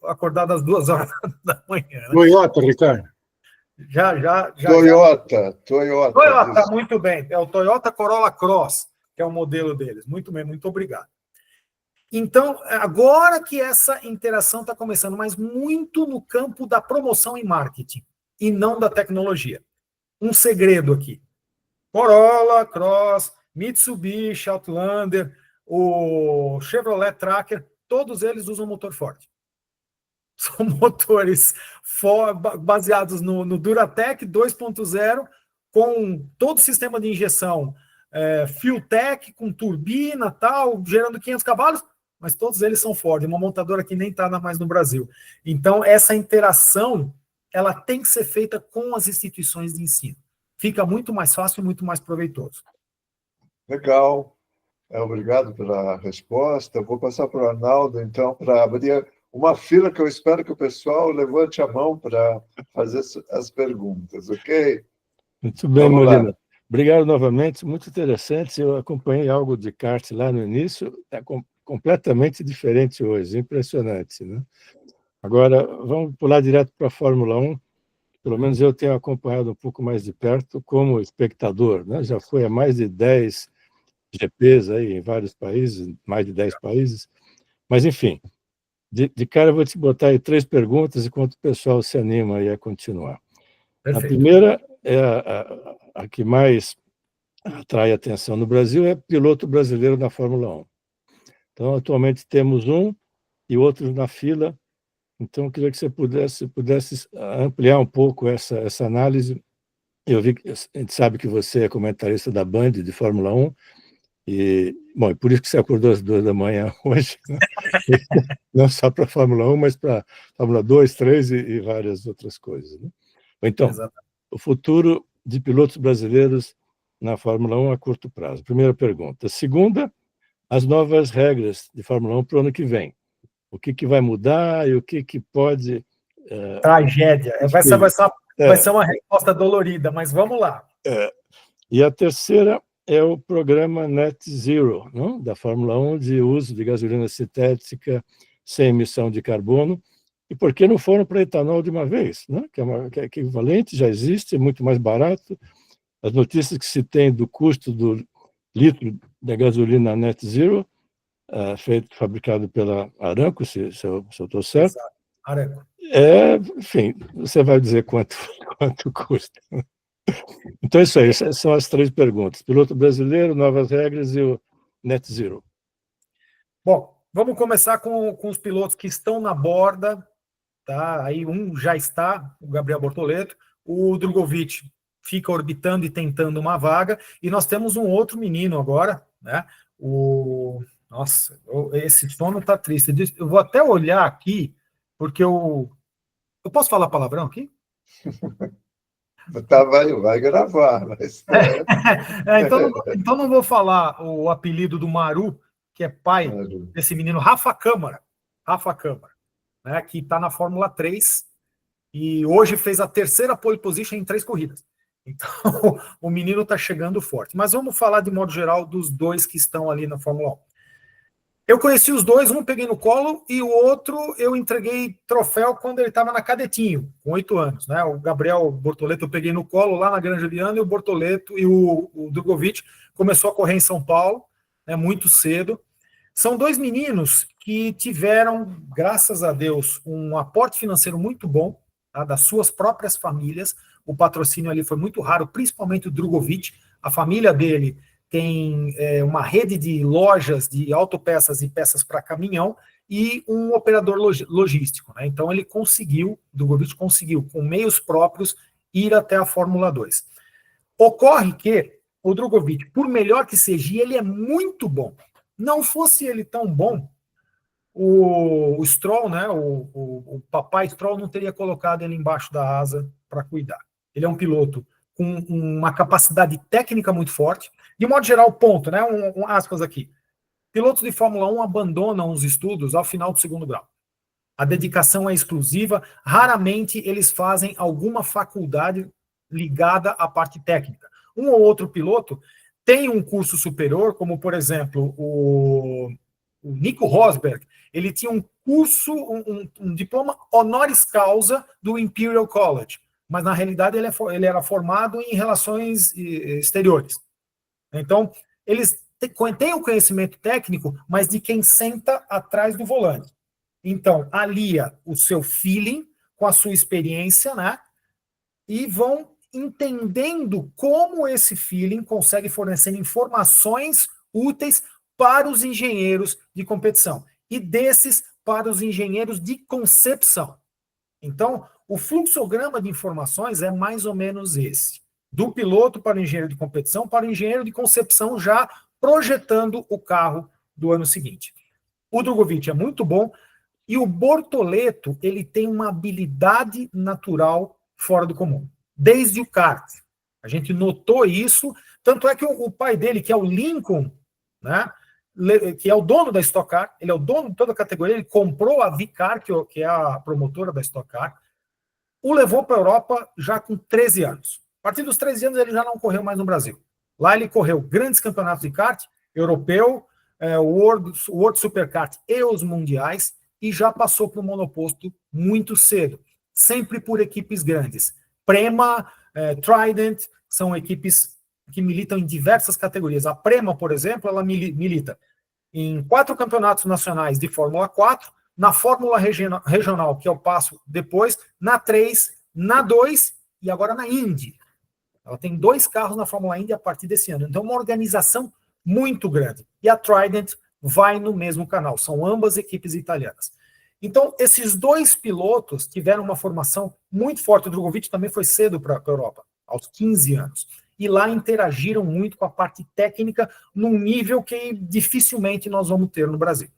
acordado às 2 horas da manhã. Né? Toyota, Ricardo. Já. Toyota, Muito bem. É o Toyota Corolla Cross, que é o modelo deles. Muito bem, muito obrigado. Então, agora que essa interação está começando, mas muito no campo da promoção e marketing, e não da tecnologia. Um segredo aqui. Corolla, Cross, Mitsubishi, Outlander, o Chevrolet Tracker, todos eles usam motor Ford. São motores baseados no Duratec 2.0, com todo o sistema de injeção Fueltech, com turbina tal, gerando 500 cavalos, mas todos eles são Ford, uma montadora que nem está mais no Brasil. Então, essa interação ela tem que ser feita com as instituições de ensino. Fica muito mais fácil e muito mais proveitoso. Legal. Obrigado pela resposta. Vou passar para o Arnaldo, então, para abrir uma fila que eu espero que o pessoal levante a mão para fazer as perguntas, ok? Muito bem, Molina. Obrigado novamente, muito interessante. Eu acompanhei algo de kart lá no início, é completamente diferente hoje, impressionante, né? Agora, vamos pular direto para a Fórmula 1. Pelo menos eu tenho acompanhado um pouco mais de perto como espectador, né? Já fui a mais de 10 GPs aí em vários países, mais de 10 países. Mas, enfim, de cara eu vou te botar aí 3 perguntas enquanto o pessoal se anima aí a continuar. Perfeito. A primeira é a que mais atrai atenção no Brasil, é piloto brasileiro na Fórmula 1. Então, atualmente temos um e outros na fila. Então, eu queria que você pudesse ampliar um pouco essa análise. Eu vi que a gente sabe que você é comentarista da Band de Fórmula 1, e por isso que você acordou às 2 da manhã hoje, né? Não só para a Fórmula 1, mas para Fórmula 2, 3 e várias outras coisas, né? Então, exatamente. O futuro de pilotos brasileiros na Fórmula 1 a curto prazo. Primeira pergunta. Segunda, as novas regras de Fórmula 1 para o ano que vem. O que vai mudar e o que pode... Tragédia. Vai ser uma resposta dolorida, mas vamos lá. E a terceira é o programa Net Zero, não? Da Fórmula 1, de uso de gasolina sintética sem emissão de carbono. E por que não foram para etanol de uma vez? Né? Que é equivalente, já existe, é muito mais barato. As notícias que se tem do custo do litro da gasolina Net Zero, fabricado pela Aramco, se eu estou certo. Exato. Aramco. Enfim, você vai dizer quanto custa. Então, isso aí, essas são as 3 perguntas. Piloto brasileiro, novas regras e o Net Zero. Bom, vamos começar com os pilotos que estão na borda. Tá? Aí um já está, o Gabriel Bortoleto, o Drogovic fica orbitando e tentando uma vaga, e nós temos um outro menino agora, né? Nossa, esse sono tá triste. Eu vou até olhar aqui, porque eu posso falar palavrão aqui? Tá, vai gravar. Mas... então não vou falar o apelido do Maru, que é pai desse menino, Rafa Câmara, né, que está na Fórmula 3 e hoje fez a terceira pole position em 3 corridas. Então, o menino está chegando forte. Mas vamos falar, de modo geral, dos 2 que estão ali na Fórmula 1. Eu conheci os 2, um peguei no colo e o outro eu entreguei troféu quando ele estava na Cadetinho, com 8 anos. Né? O Gabriel Bortoleto eu peguei no colo lá na Granja Viana, e o Bortoleto e o Drogovic começou a correr em São Paulo, né, muito cedo. São 2 meninos que tiveram, graças a Deus, um aporte financeiro muito bom, tá, das suas próprias famílias. O patrocínio ali foi muito raro, principalmente o Drogovic. A família dele tem uma rede de lojas de autopeças e peças para caminhão e um operador logístico. Né? Então ele conseguiu, Drogovic conseguiu, com meios próprios, ir até a Fórmula 2. Ocorre que o Drogovic, por melhor que seja, ele é muito bom. Não fosse ele tão bom, o Stroll, né, o papai Stroll não teria colocado ele embaixo da asa para cuidar. Ele é um piloto com uma capacidade técnica muito forte. De modo geral, ponto, né? Aspas aqui. Pilotos de Fórmula 1 abandonam os estudos ao final do 2º grau. A dedicação é exclusiva, raramente eles fazem alguma faculdade ligada à parte técnica. Um ou outro piloto tem um curso superior, como, por exemplo, o Nico Rosberg, ele tinha um curso, um diploma honoris causa do Imperial College, mas, na realidade, ele era formado em relações exteriores. Então, eles têm o conhecimento técnico, mas de quem senta atrás do volante. Então, alia o seu feeling com a sua experiência, né? E vão entendendo como esse feeling consegue fornecer informações úteis para os engenheiros de competição e desses para os engenheiros de concepção. Então, o fluxograma de informações é mais ou menos esse. Do piloto para o engenheiro de competição, para o engenheiro de concepção já projetando o carro do ano seguinte. O Drogovic é muito bom e o Bortoleto, ele tem uma habilidade natural fora do comum, desde o kart. A gente notou isso, tanto é que o pai dele, que é o Lincoln, né, que é o dono da Stock Car, ele é o dono de toda a categoria, ele comprou a Vicar, que é a promotora da Stock Car, o levou para a Europa já com 13 anos. A partir dos 13 anos ele já não correu mais no Brasil. Lá ele correu grandes campeonatos de kart, europeu, World Superkart e os mundiais, e já passou para o monoposto muito cedo, sempre por equipes grandes. Prema, Trident, são equipes que militam em diversas categorias. A Prema, por exemplo, ela milita em 4 campeonatos nacionais de Fórmula 4, na Fórmula Regional, que eu passo depois, na 3, na 2 e agora na Indy. Ela tem 2 carros na Fórmula Indy a partir desse ano. Então, uma organização muito grande. E a Trident vai no mesmo canal. São ambas equipes italianas. Então, esses 2 pilotos tiveram uma formação muito forte. O Drogovic também foi cedo para a Europa, aos 15 anos. E lá interagiram muito com a parte técnica num nível que dificilmente nós vamos ter no Brasil.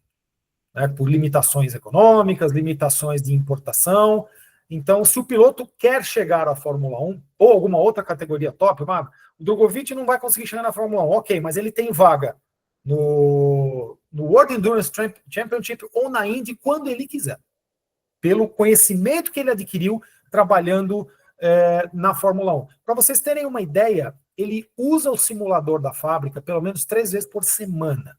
Né, por limitações econômicas, limitações de importação. Então, se o piloto quer chegar à Fórmula 1, ou alguma outra categoria top, o Drogovic não vai conseguir chegar na Fórmula 1, ok, mas ele tem vaga no World Endurance Championship ou na Indy quando ele quiser, pelo conhecimento que ele adquiriu trabalhando na Fórmula 1. Para vocês terem uma ideia, ele usa o simulador da fábrica pelo menos 3 vezes por semana.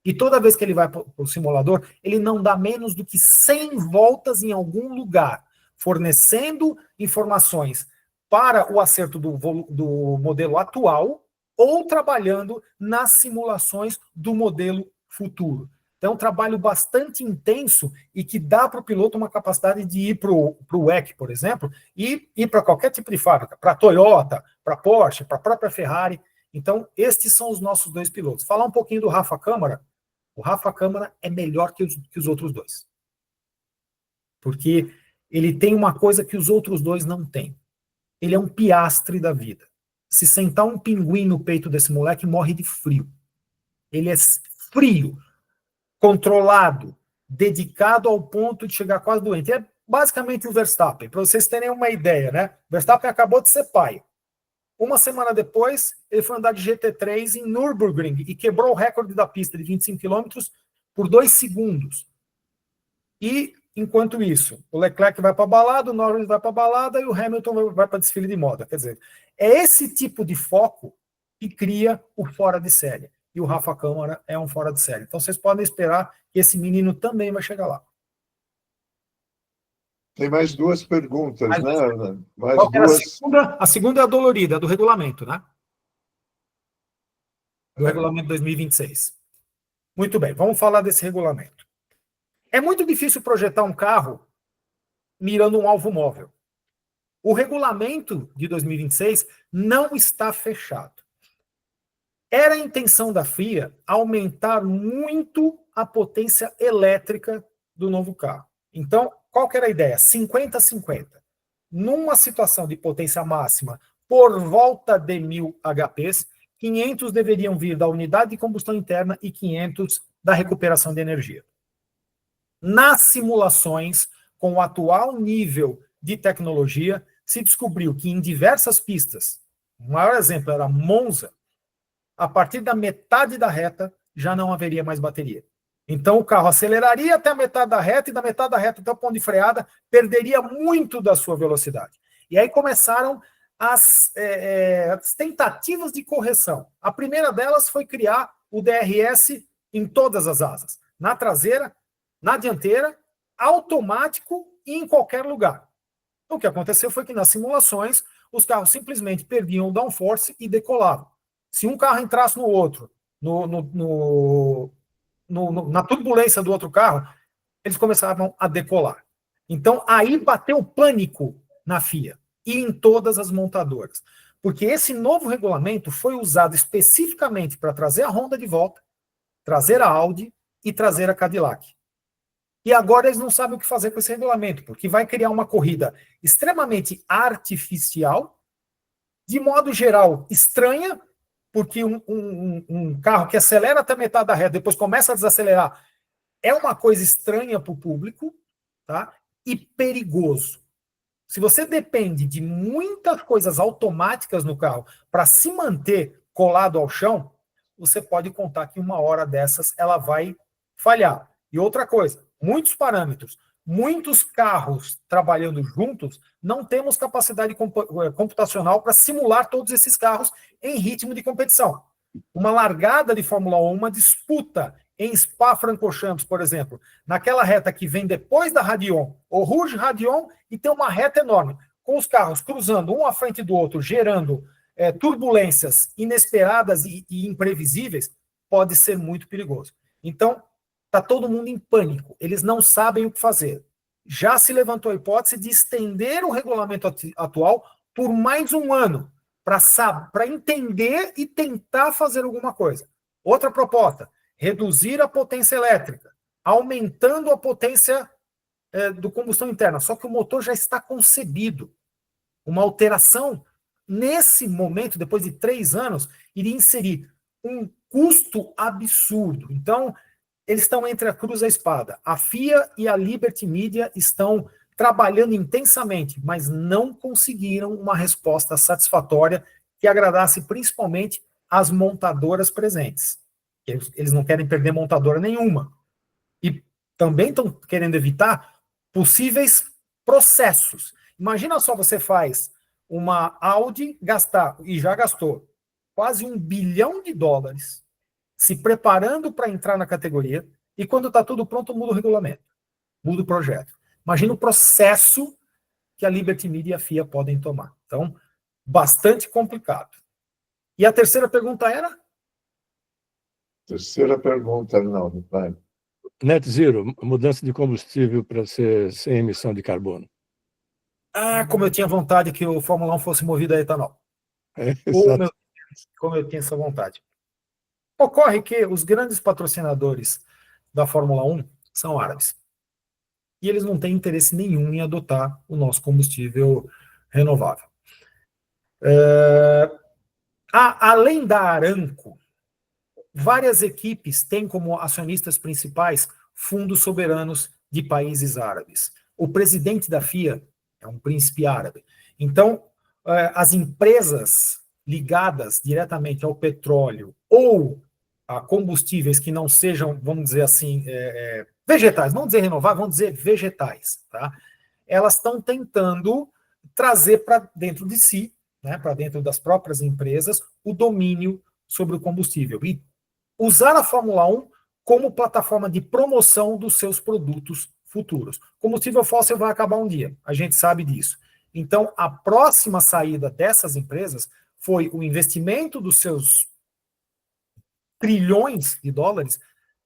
E toda vez que ele vai para o simulador, ele não dá menos do que 100 voltas em algum lugar, fornecendo informações para o acerto do modelo atual ou trabalhando nas simulações do modelo futuro. Então, é um trabalho bastante intenso e que dá para o piloto uma capacidade de ir para o WEC, por exemplo, e ir para qualquer tipo de fábrica, para a Toyota, para a Porsche, para a própria Ferrari. Então, estes são os nossos 2 pilotos. Falar um pouquinho do Rafa Câmara. O Rafa Câmara é melhor que os outros 2. Porque ele tem uma coisa que os outros 2 não têm. Ele é um Piastri da vida. Se sentar um pinguim no peito desse moleque, morre de frio. Ele é frio, controlado, dedicado ao ponto de chegar quase doente. É basicamente o Verstappen, para vocês terem uma ideia, né? O Verstappen acabou de ser pai. Uma semana depois, ele foi andar de GT3 em Nürburgring e quebrou o recorde da pista de 25 km por 2 segundos. E, enquanto isso, o Leclerc vai para a balada, o Norris vai para a balada e o Hamilton vai para desfile de moda. Quer dizer, é esse tipo de foco que cria o fora de série. E o Rafa Câmara é um fora de série. Então, vocês podem esperar que esse menino também vai chegar lá. Tem mais 2 perguntas, né, Ana? Qual era a segunda é a dolorida, a do regulamento, né? Do regulamento 2026. Muito bem, vamos falar desse regulamento. É muito difícil projetar um carro mirando um alvo móvel. O regulamento de 2026 não está fechado. Era a intenção da FIA aumentar muito a potência elétrica do novo carro. Então, qual que era a ideia? 50-50. Numa situação de potência máxima por volta de 1.000 HPs, 500 deveriam vir da unidade de combustão interna e 500 da recuperação de energia. Nas simulações, com o atual nível de tecnologia, se descobriu que em diversas pistas, o maior exemplo era Monza, a partir da metade da reta já não haveria mais bateria. Então o carro aceleraria até a metade da reta e da metade da reta até o ponto de freada perderia muito da sua velocidade. E aí começaram as tentativas de correção. A primeira delas foi criar o DRS em todas as asas, na traseira, na dianteira, automático e em qualquer lugar. O que aconteceu foi que nas simulações os carros simplesmente perdiam o downforce e decolavam. Se um carro entrasse no outro, na turbulência do outro carro, eles começavam a decolar. Então, aí bateu pânico na FIA e em todas as montadoras. Porque esse novo regulamento foi usado especificamente para trazer a Honda de volta, trazer a Audi e trazer a Cadillac. E agora eles não sabem o que fazer com esse regulamento, porque vai criar uma corrida extremamente artificial, de modo geral estranha, porque um carro que acelera até metade da reta, depois começa a desacelerar, é uma coisa estranha para o público, tá? E perigoso. Se você depende de muitas coisas automáticas no carro para se manter colado ao chão, você pode contar que uma hora dessas ela vai falhar. E outra coisa, muitos parâmetros, muitos carros trabalhando juntos, não temos capacidade computacional para simular todos esses carros em ritmo de competição. Uma largada de Fórmula 1, uma disputa em Spa-Francorchamps, por exemplo, naquela reta que vem depois da Radion, o Rouge Radion, e tem uma reta enorme, com os carros cruzando um à frente do outro, gerando turbulências inesperadas e imprevisíveis, pode ser muito perigoso. Então, está todo mundo em pânico, eles não sabem o que fazer. Já se levantou a hipótese de estender o regulamento atual por mais um ano, para entender e tentar fazer alguma coisa. Outra proposta, reduzir a potência elétrica, aumentando a potência do combustão interna. Só que o motor já está concebido. Uma alteração, nesse momento, depois de 3 anos, iria inserir um custo absurdo. Então, eles estão entre a cruz e a espada. A FIA e a Liberty Media estão trabalhando intensamente, mas não conseguiram uma resposta satisfatória que agradasse principalmente as montadoras presentes. Eles não querem perder montadora nenhuma. E também estão querendo evitar possíveis processos. Imagina só, você faz uma Audi gastar, e já gastou, quase $1 bilhão se preparando para entrar na categoria, e quando está tudo pronto, muda o regulamento, muda o projeto. Imagina o processo que a Liberty Media e a FIA podem tomar. Então, bastante complicado. E a terceira pergunta era? Terceira pergunta, não, vai. Net Zero, mudança de combustível para ser sem emissão de carbono. Como eu tinha vontade que o Fórmula 1 fosse movido a etanol. Como eu tinha essa vontade. Ocorre que os grandes patrocinadores da Fórmula 1 são árabes. E eles não têm interesse nenhum em adotar o nosso combustível renovável. Além da Aramco, várias equipes têm como acionistas principais fundos soberanos de países árabes. O presidente da FIA é um príncipe árabe. Então, as empresas ligadas diretamente ao petróleo ou a combustíveis que não sejam, vamos dizer assim, vegetais, vamos dizer renováveis, vamos dizer vegetais, tá? Elas estão tentando trazer para dentro de si, né, para dentro das próprias empresas, o domínio sobre o combustível e usar a Fórmula 1 como plataforma de promoção dos seus produtos futuros. Combustível fóssil vai acabar um dia, a gente sabe disso. Então, a próxima saída dessas empresas foi o investimento dos seus trilhões de dólares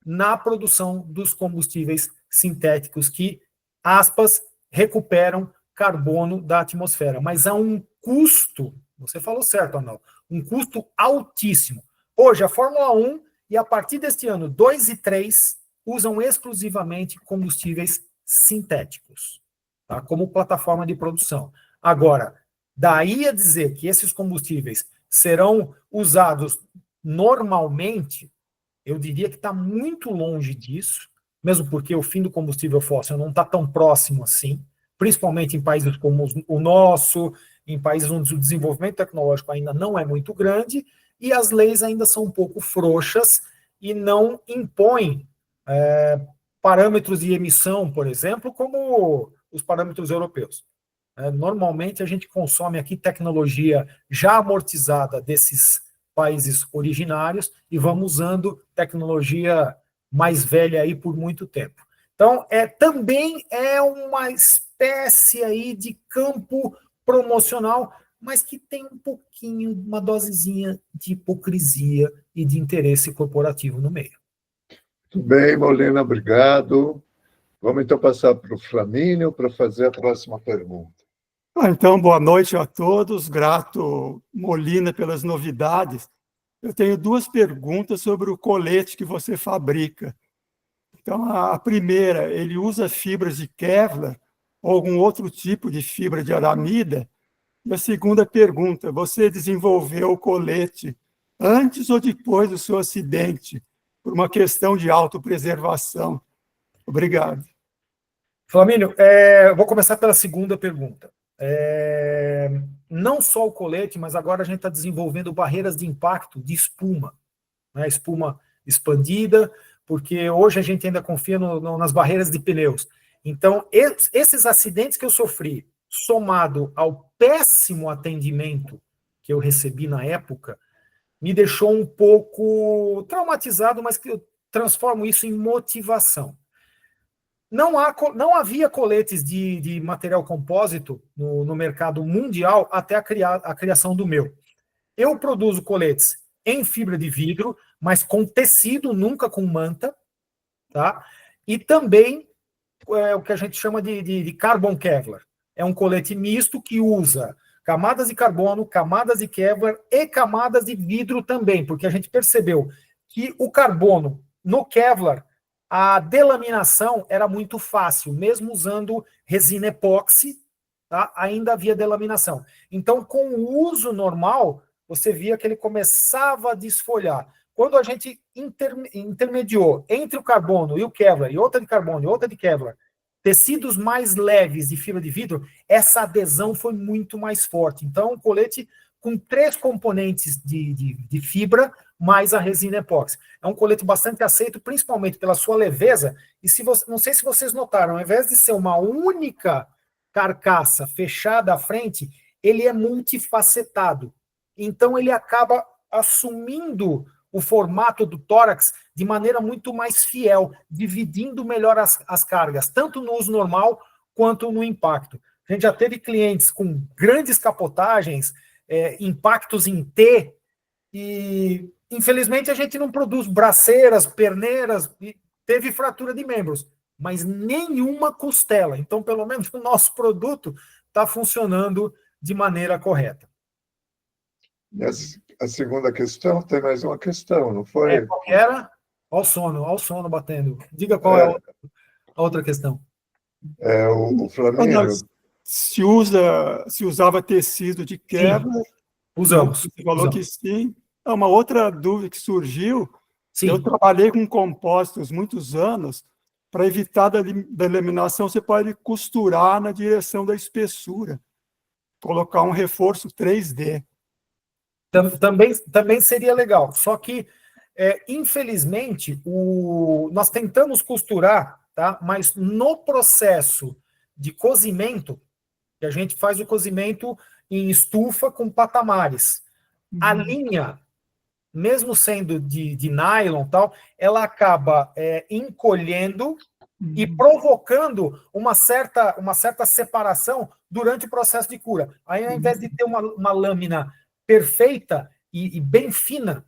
na produção dos combustíveis sintéticos que, aspas, recuperam carbono da atmosfera. Mas há um custo, você falou certo, Arnaldo, um custo altíssimo. Hoje, a Fórmula 1 e a partir deste ano, 2 e 3 usam exclusivamente combustíveis sintéticos, tá? Como plataforma de produção. Agora, daí a dizer que esses combustíveis serão usados normalmente, eu diria que está muito longe disso, mesmo porque o fim do combustível fóssil não está tão próximo assim, principalmente em países como o nosso, em países onde o desenvolvimento tecnológico ainda não é muito grande, e as leis ainda são um pouco frouxas e não impõem parâmetros de emissão, por exemplo, como os parâmetros europeus. Normalmente a gente consome aqui tecnologia já amortizada desses países originários e vamos usando tecnologia mais velha aí por muito tempo. Então, também é uma espécie aí de campo promocional, mas que tem um pouquinho, uma dosezinha de hipocrisia e de interesse corporativo no meio. Muito bem, Molina, obrigado. Vamos então passar para o Flamínio para fazer a próxima pergunta. Então, boa noite a todos. Grato, Molina, pelas novidades. Eu tenho 2 perguntas sobre o colete que você fabrica. Então, a primeira, ele usa fibras de Kevlar ou algum outro tipo de fibra de aramida? E a segunda pergunta, você desenvolveu o colete antes ou depois do seu acidente, por uma questão de autopreservação? Obrigado. Flamínio, vou começar pela segunda pergunta. Não só o colete, mas agora a gente está desenvolvendo barreiras de impacto de espuma, né? Espuma expandida, porque hoje a gente ainda confia nas barreiras de pneus. Então, esses acidentes que eu sofri, somado ao péssimo atendimento que eu recebi na época, me deixou um pouco traumatizado, mas que eu transformo isso em motivação. Não havia coletes de material compósito no mercado mundial até a criação do meu. Eu produzo coletes em fibra de vidro, mas com tecido, nunca com manta, tá? E também o que a gente chama de Carbon Kevlar. É um colete misto que usa camadas de carbono, camadas de Kevlar e camadas de vidro também, porque a gente percebeu que o carbono no Kevlar, a delaminação era muito fácil, mesmo usando resina epóxi, tá? Ainda havia delaminação. Então, com o uso normal, você via que ele começava a desfolhar. Quando a gente intermediou entre o carbono e o Kevlar, e outra de carbono e outra de Kevlar, tecidos mais leves de fibra de vidro, essa adesão foi muito mais forte. Então, um colete com 3 componentes de fibra, mais a resina epóxi. É um colete bastante aceito, principalmente pela sua leveza, e não sei se vocês notaram, ao invés de ser uma única carcaça fechada à frente, ele é multifacetado. Então, ele acaba assumindo o formato do tórax de maneira muito mais fiel, dividindo melhor as cargas, tanto no uso normal quanto no impacto. A gente já teve clientes com grandes capotagens, impactos em T, e infelizmente a gente não produz braceiras, perneiras, e teve fratura de membros, mas nenhuma costela. Então, pelo menos o nosso produto está funcionando de maneira correta. E a segunda questão, tem mais uma questão, não foi? Qual que era? Olha o sono batendo. Diga qual é a outra questão. O Flamínio. Se usava tecido de Kevlar? Usamos. Você falou que sim. Uma outra dúvida que surgiu, sim. Eu trabalhei com compósitos muitos anos, para evitar da eliminação, você pode costurar na direção da espessura, colocar um reforço 3D. Também seria legal, só que, infelizmente, nós tentamos costurar, tá? Mas no processo de cozimento, que a gente faz o cozimento em estufa com patamares, a linha, mesmo sendo de nylon e tal, ela acaba encolhendo e provocando uma certa separação durante o processo de cura. Aí, ao invés de ter uma lâmina perfeita e bem fina,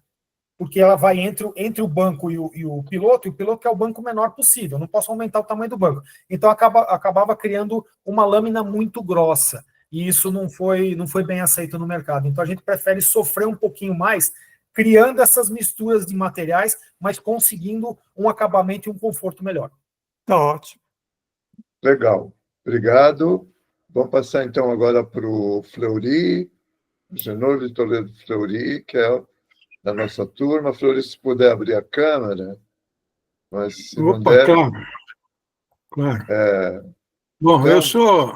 porque ela vai entre o banco e o piloto quer o banco menor possível, não posso aumentar o tamanho do banco. Então, acabava criando uma lâmina muito grossa, e isso não foi bem aceito no mercado. Então, a gente prefere sofrer um pouquinho mais, criando essas misturas de materiais, mas conseguindo um acabamento e um conforto melhor. Tá ótimo. Legal. Obrigado. Vamos passar, então, agora para o Fleury, Genor de Toledo Fleury, que é da nossa turma. Fleury, se puder abrir a câmera, mas se não der... Claro. Bom, então... eu sou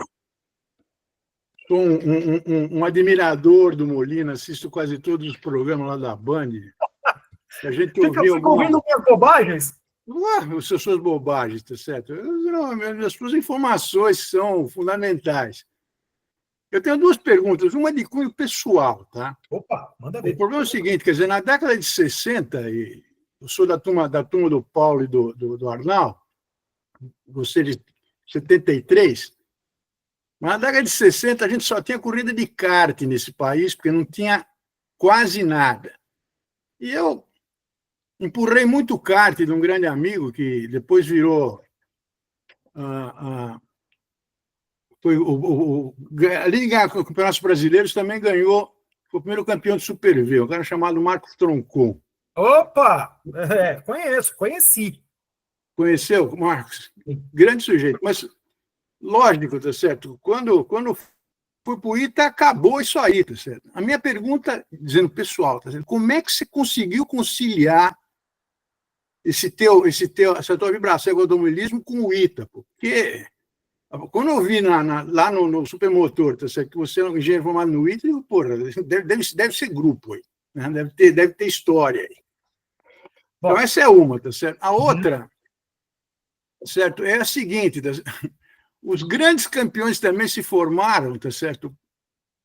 um admirador do Molina, assisto quase todos os programas lá da Band. A gente ouviu fica ouvindo minhas bobagens? As suas bobagens, tá certo? As suas informações são fundamentais. Eu tenho duas perguntas, uma de cunho pessoal, tá? Opa, manda O ver. problema é o seguinte, quer dizer, na década de 60, e eu sou da turma do Paulo e do Arnal, você de 73, mas na década de 60 a gente só tinha corrida de kart nesse país, porque não tinha quase nada. E eu empurrei muito kart de um grande amigo, que depois virou... além de ganhar campeonatos brasileiros, também ganhou, foi o primeiro campeão de Super V, um cara chamado Marcos Troncon. Opa! Conheci. Conheceu, Marcos? Grande sujeito. Mas, lógico, tá certo? Quando fui para o ITA, acabou isso aí, tá certo? A minha pergunta, dizendo pessoal, tá certo? Como é que você conseguiu conciliar essa tua vibração com o automobilismo com o ITA? Porque quando eu vi lá no Supermotor, tá certo? Que você é um engenheiro formado no ITA, eu digo, porra, deve ser grupo aí, né? Deve ter história aí. Bom, então, essa é uma, tá certo? A outra, certo, é a seguinte, tá certo? Os grandes campeões também se formaram, tá certo?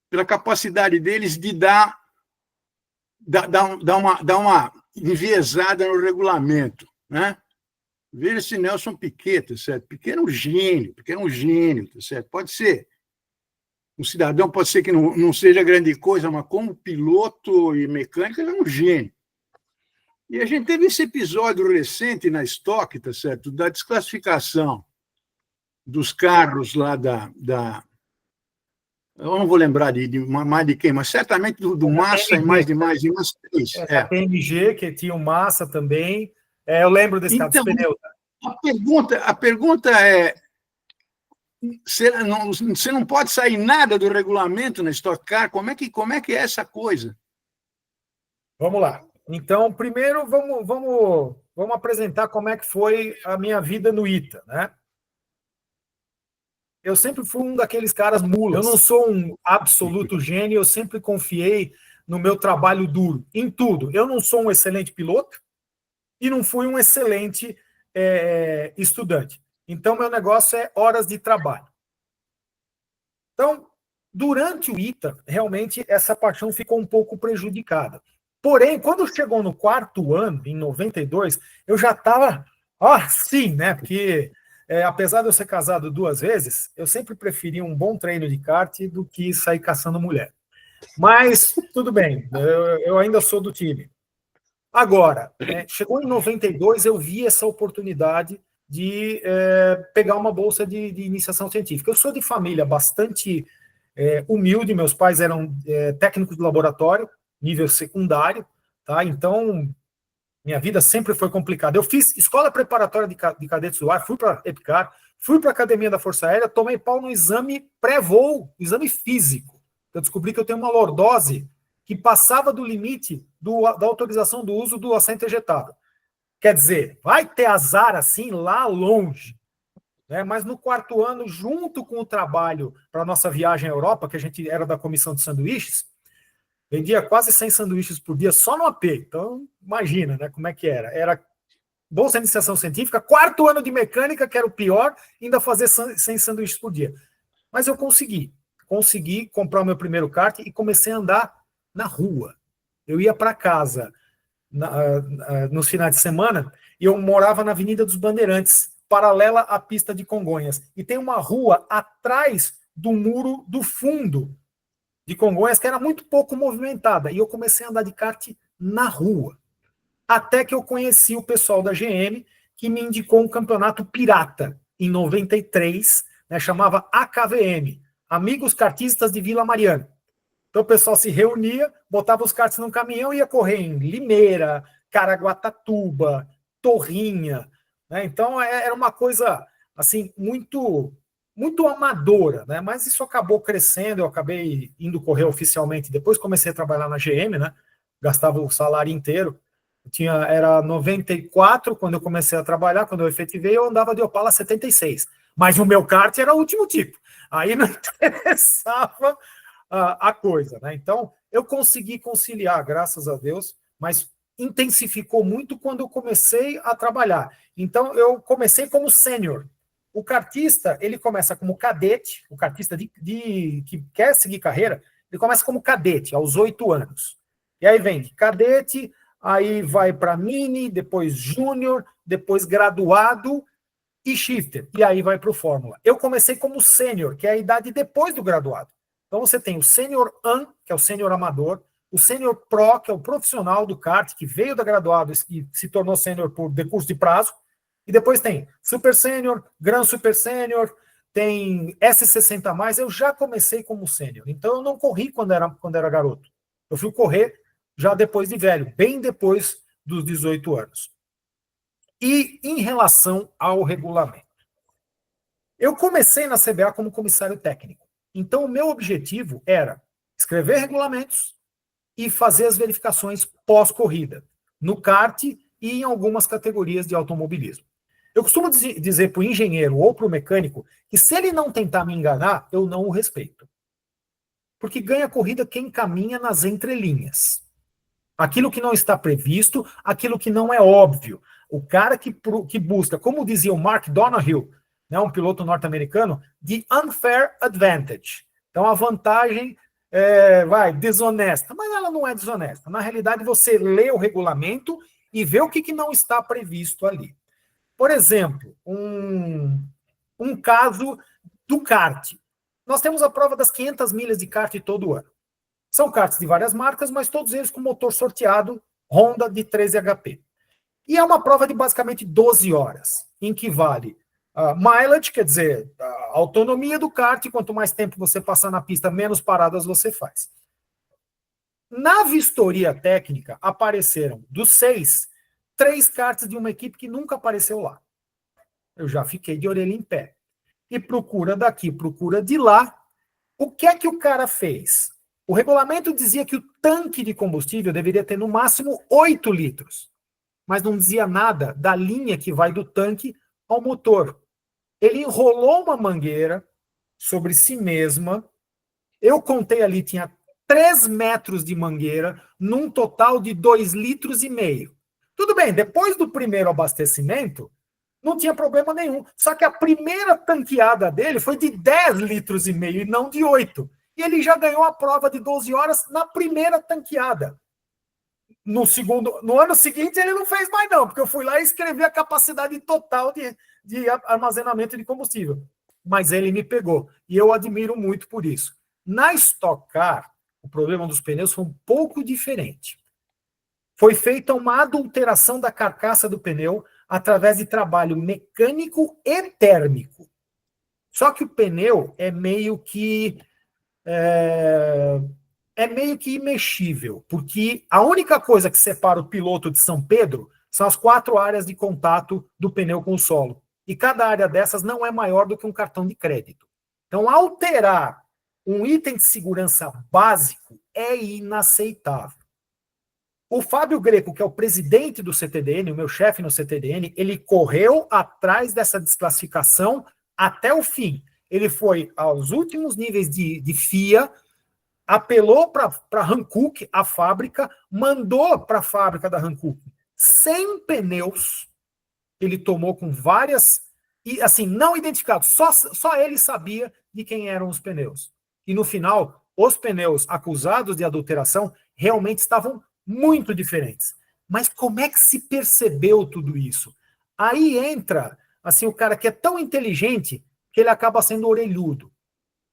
Pela capacidade deles de dar uma enviesada no regulamento, né? Veja esse Nelson Piquet, tá certo? Pequeno gênio, tá certo? Pode ser um cidadão, pode ser que não seja grande coisa, mas como piloto e mecânico, ele é um gênio. E a gente teve esse episódio recente na Stock, tá certo? Da desclassificação dos carros lá eu não vou lembrar mais de quem, mas certamente do Massa e mais três. A PMG, que tinha o Massa também. Eu lembro desse caso dos pneus. A pergunta é: você não pode sair nada do regulamento na Stock Car? Como é que é essa coisa? Vamos lá. Então, primeiro, vamos apresentar como é que foi a minha vida no ITA, né? Eu sempre fui um daqueles caras mulas. Eu não sou um absoluto gênio, eu sempre confiei no meu trabalho duro, em tudo. Eu não sou um excelente piloto e não fui um excelente estudante. Então, meu negócio é horas de trabalho. Então, durante o ITA, realmente, essa paixão ficou um pouco prejudicada. Porém, quando chegou no 4º ano, em 92, eu já estava, sim, né? Porque, apesar de eu ser casado 2 vezes, eu sempre preferi um bom treino de kart do que sair caçando mulher. Mas, tudo bem, eu ainda sou do time. Agora, chegou em 92, eu vi essa oportunidade de pegar uma bolsa de iniciação científica. Eu sou de família bastante humilde, meus pais eram técnicos de laboratório, nível secundário, tá? Então, minha vida sempre foi complicada. Eu fiz escola preparatória de cadetes do ar, fui para EPICAR, fui para a Academia da Força Aérea, tomei pau no exame pré-voo, exame físico. Eu descobri que eu tenho uma lordose que passava do limite da autorização do uso do assento ejetado. Quer dizer, vai ter azar assim lá longe. Né? Mas no 4º ano, junto com o trabalho para a nossa viagem à Europa, que a gente era da comissão de sanduíches, vendia quase 100 sanduíches por dia só no AP. Então, imagina, né, como é que era. Era bolsa de iniciação científica, 4º ano de mecânica, que era o pior, ainda fazer 100 sanduíches por dia. Mas eu consegui comprar o meu primeiro kart e comecei a andar na rua. Eu ia para casa nos finais de semana e eu morava na Avenida dos Bandeirantes, paralela à pista de Congonhas. E tem uma rua atrás do muro do fundo de Congonhas, que era muito pouco movimentada. E eu comecei a andar de kart na rua. Até que eu conheci o pessoal da GM, que me indicou um campeonato pirata, em 93, né, chamava AKVM, Amigos Kartistas de Vila Mariana. Então o pessoal se reunia, botava os karts num caminhão e ia correr em Limeira, Caraguatatuba, Torrinha. Né? Então era uma coisa assim muito amadora, né? Mas isso acabou crescendo, eu acabei indo correr oficialmente. Depois comecei a trabalhar na GM, né? Gastava o salário inteiro. Era 94 quando eu comecei a trabalhar, quando eu efetivei, eu andava de Opala 76. Mas o meu kart era o último tipo. Aí não interessava a coisa, né? Então, eu consegui conciliar, graças a Deus, mas intensificou muito quando eu comecei a trabalhar. Então, eu comecei como sênior. o kartista, ele começa como cadete, o kartista que quer seguir carreira, ele começa como cadete, aos 8 anos. E aí vem cadete, aí vai para mini, depois júnior, depois graduado e shifter. E aí vai para o Fórmula. Eu comecei como sênior, que é a idade depois do graduado. Então você tem o sênior AN, que é o sênior amador, o sênior pro, que é o profissional do kart, que veio da graduado e se tornou sênior por decurso de prazo. E depois tem super sênior, gran super sênior, tem S60+, eu já comecei como sênior. Então eu não corri quando era garoto. Eu fui correr já depois de velho, bem depois dos 18 anos. E em relação ao regulamento. Eu comecei na CBA como comissário técnico. Então o meu objetivo era escrever regulamentos e fazer as verificações pós-corrida, no kart e em algumas categorias de automobilismo. Eu costumo dizer para o engenheiro ou para o mecânico que se ele não tentar me enganar, eu não o respeito. Porque ganha corrida quem caminha nas entrelinhas. Aquilo que não está previsto, aquilo que não é óbvio. O cara que busca, como dizia o Mark Donohue, né, um piloto norte-americano, de unfair advantage. Então a vantagem desonesta, mas ela não é desonesta. Na realidade, você lê o regulamento e vê o que não está previsto ali. Por exemplo, um caso do kart. Nós temos a prova das 500 milhas de kart todo ano. São karts de várias marcas, mas todos eles com motor sorteado Honda de 13 HP. E é uma prova de basicamente 12 horas, em que vale mileage, quer dizer, a autonomia do kart, quanto mais tempo você passar na pista, menos paradas você faz. Na vistoria técnica, apareceram dos 6, 3 karts de uma equipe que nunca apareceu lá. Eu já fiquei de orelha em pé. E procura daqui, procura de lá. O que é que o cara fez? O regulamento dizia que o tanque de combustível deveria ter no máximo 8 litros. Mas não dizia nada da linha que vai do tanque ao motor. Ele enrolou uma mangueira sobre si mesma. Eu contei ali, tinha 3 metros de mangueira, num total de 2,5 litros. Tudo bem, depois do primeiro abastecimento, não tinha problema nenhum. Só que a primeira tanqueada dele foi de 10,5 litros e não de 8. E ele já ganhou a prova de 12 horas na primeira tanqueada. No ano seguinte, ele não fez mais não, porque eu fui lá e escrevi a capacidade total de armazenamento de combustível. Mas ele me pegou. E eu admiro muito por isso. Na Stock Car, o problema dos pneus foi um pouco diferente. Foi feita uma adulteração da carcaça do pneu através de trabalho mecânico e térmico. Só que o pneu é meio que imexível, porque a única coisa que separa o piloto de São Pedro são as 4 áreas de contato do pneu com o solo. E cada área dessas não é maior do que um cartão de crédito. Então, alterar um item de segurança básico é inaceitável. O Fábio Greco, que é o presidente do CTDN, o meu chefe no CTDN, ele correu atrás dessa desclassificação até o fim. Ele foi aos últimos níveis de FIA, apelou para a Hankook, a fábrica, mandou para a fábrica da Hankook 100 pneus, ele tomou com várias, e assim, não identificados, só ele sabia de quem eram os pneus. E no final, os pneus acusados de adulteração realmente estavam muito diferentes. Mas como é que se percebeu tudo isso? Aí entra assim, o cara que é tão inteligente que ele acaba sendo orelhudo.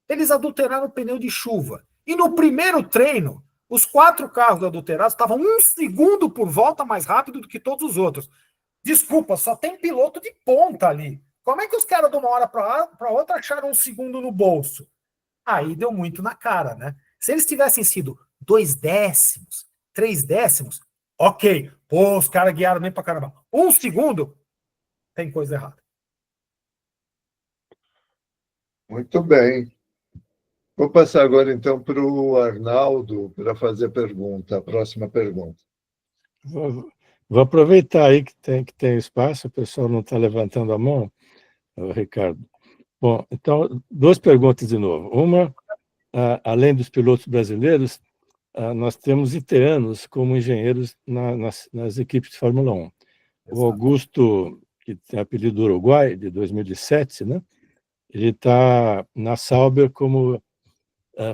Eles adulteraram o pneu de chuva. E no primeiro treino, os 4 carros adulterados estavam 1 segundo por volta mais rápido do que todos os outros. Desculpa, só tem piloto de ponta ali. Como é que os caras de uma hora para outra acharam 1 segundo no bolso? Aí deu muito na cara, né? Se eles tivessem sido 2 décimos, 3 décimos, ok. Pô, os caras guiaram bem pra caramba. 1 segundo, tem coisa errada. Muito bem. Vou passar agora, então, para o Arnaldo para fazer a próxima pergunta. Vou aproveitar aí que tem espaço, o pessoal não está levantando a mão, Ricardo. Bom, então, 2 perguntas de novo. Uma, além dos pilotos brasileiros, nós temos itianos como engenheiros nas equipes de Fórmula 1. O Augusto que tem apelido Uruguai, de 2007, né? Ele está na Sauber como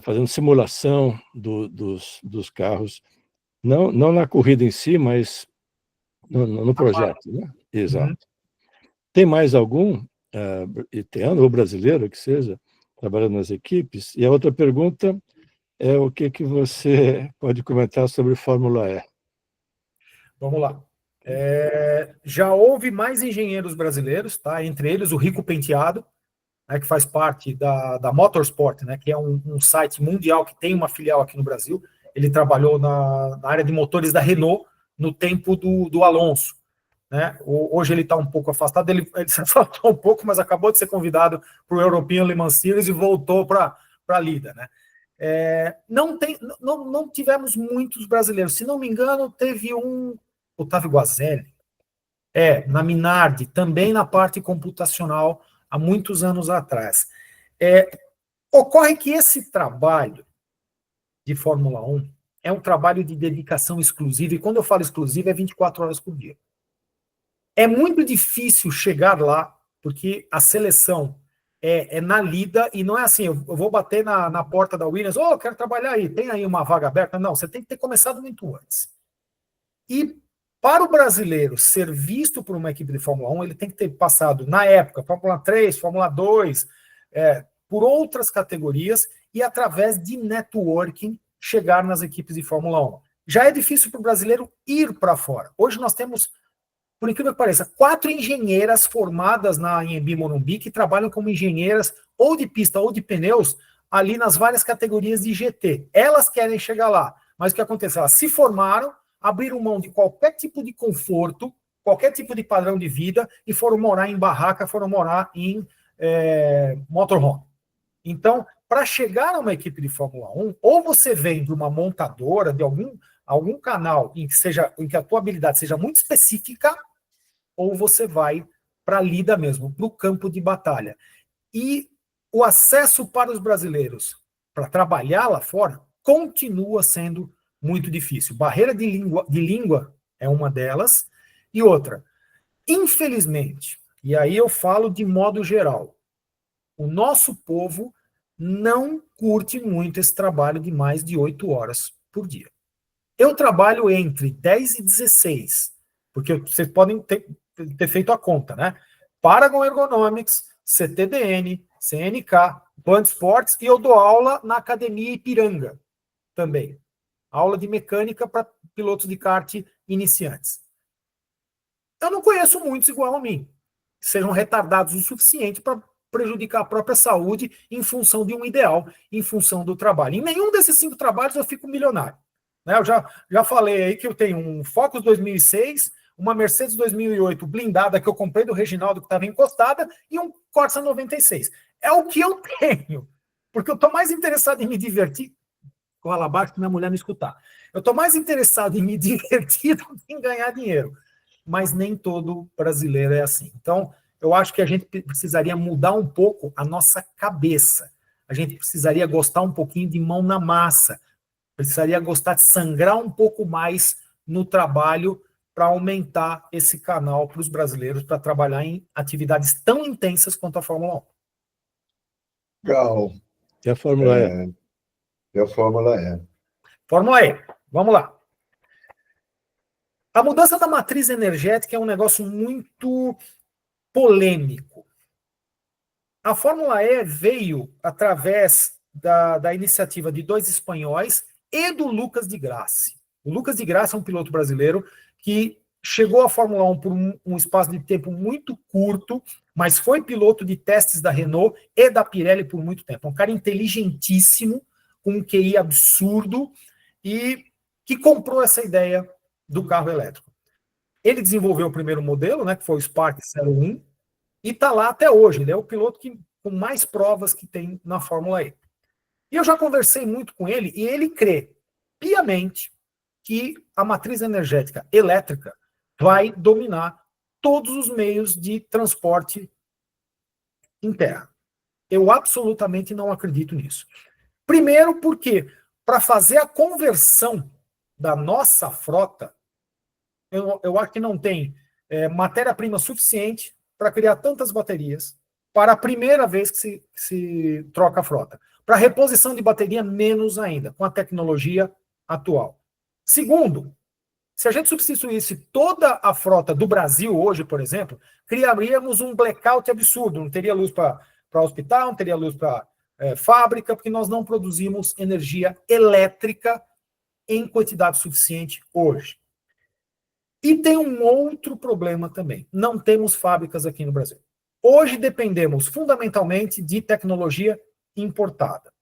fazendo simulação dos carros, não na corrida em si, mas no projeto, né? Exato. Uhum. Tem mais algum italiano ou brasileiro que seja trabalhando nas equipes? E a outra pergunta é o que você pode comentar sobre Fórmula E? Vamos lá. Já houve mais engenheiros brasileiros, tá? Entre eles o Rico Penteado, né, que faz parte da Motorsport, né, que é um site mundial que tem uma filial aqui no Brasil. Ele trabalhou na área de motores da Renault no tempo do Alonso. Né? Hoje ele está um pouco afastado, ele se afastou um pouco, mas acabou de ser convidado para o European Le Mans Series e voltou para a Lida. Né? Não tivemos muitos brasileiros. Se não me engano, teve um Otávio Guazelli, na Minardi, também na parte computacional, há muitos anos atrás. Ocorre que esse trabalho de Fórmula 1 é um trabalho de dedicação exclusiva, e quando eu falo exclusiva, é 24 horas por dia. É muito difícil chegar lá, porque a seleção é na lida, e não é assim, eu vou bater na porta da Williams, eu quero trabalhar aí, tem aí uma vaga aberta. Não, você tem que ter começado muito antes. E para o brasileiro ser visto por uma equipe de Fórmula 1, ele tem que ter passado, na época, Fórmula 3, Fórmula 2, por outras categorias, e através de networking chegar nas equipes de Fórmula 1. Já é difícil para o brasileiro ir para fora. Hoje nós temos, por incrível que pareça, 4 engenheiras formadas na Anhembi Morumbi que trabalham como engenheiras ou de pista ou de pneus ali nas várias categorias de GT. Elas querem chegar lá, mas o que aconteceu? Elas se formaram, abriram mão de qualquer tipo de conforto, qualquer tipo de padrão de vida e foram morar em barraca, foram morar em motorhome. Então, para chegar a uma equipe de Fórmula 1, ou você vem de uma montadora, de algum canal em que a tua habilidade seja muito específica, ou você vai para a lida mesmo, para o campo de batalha. E o acesso para os brasileiros para trabalhar lá fora continua sendo muito difícil. Barreira de língua é uma delas. E outra, infelizmente, e aí eu falo de modo geral, o nosso povo não curte muito esse trabalho de mais de 8 horas por dia. Eu trabalho entre 10 e 16, porque vocês podem ter feito a conta, né? Paragon Ergonomics, CTDN, CNK, Band Sports, e eu dou aula na Academia Ipiranga também. Aula de mecânica para pilotos de kart iniciantes. Eu não conheço muitos igual a mim, que sejam retardados o suficiente para prejudicar a própria saúde em função de um ideal, em função do trabalho. Em nenhum desses 5 trabalhos eu fico milionário. Né? Eu já falei aí que eu tenho um Focus 2006, uma Mercedes 2008 blindada que eu comprei do Reginaldo, que estava encostada, e um Corsa 96. É o que eu tenho, porque eu estou mais interessado em me divertir, com ela abaixo, que minha mulher não escutar. Eu estou mais interessado em me divertir do que em ganhar dinheiro. Mas nem todo brasileiro é assim. Então, eu acho que a gente precisaria mudar um pouco a nossa cabeça. A gente precisaria gostar um pouquinho de mão na massa. Precisaria gostar de sangrar um pouco mais no trabalho para aumentar esse canal para os brasileiros para trabalhar em atividades tão intensas quanto a Fórmula 1. Legal. E a Fórmula E? E a Fórmula E. Fórmula E, vamos lá. A mudança da matriz energética é um negócio muito polêmico. A Fórmula E veio através da iniciativa de 2 espanhóis e do Lucas de Grassi. O Lucas de Grassi é um piloto brasileiro que chegou à Fórmula 1 por um espaço de tempo muito curto, mas foi piloto de testes da Renault e da Pirelli por muito tempo. Um cara inteligentíssimo, com um QI absurdo, e que comprou essa ideia do carro elétrico. Ele desenvolveu o primeiro modelo, né, que foi o Spark 01, e está lá até hoje. Ele é o piloto com mais provas que tem na Fórmula E. E eu já conversei muito com ele, e ele crê piamente que a matriz energética elétrica vai dominar todos os meios de transporte em terra. Eu absolutamente não acredito nisso. Primeiro porque, para fazer a conversão da nossa frota, eu acho que não tem matéria-prima suficiente para criar tantas baterias para a primeira vez que se troca a frota. Para reposição de bateria, menos ainda, com a tecnologia atual. Segundo, se a gente substituísse toda a frota do Brasil hoje, por exemplo, criaríamos um blackout absurdo. Não teria luz para hospital, não teria luz para fábrica, porque nós não produzimos energia elétrica em quantidade suficiente hoje. E tem um outro problema também. Não temos fábricas aqui no Brasil. Hoje dependemos fundamentalmente de tecnologia importada.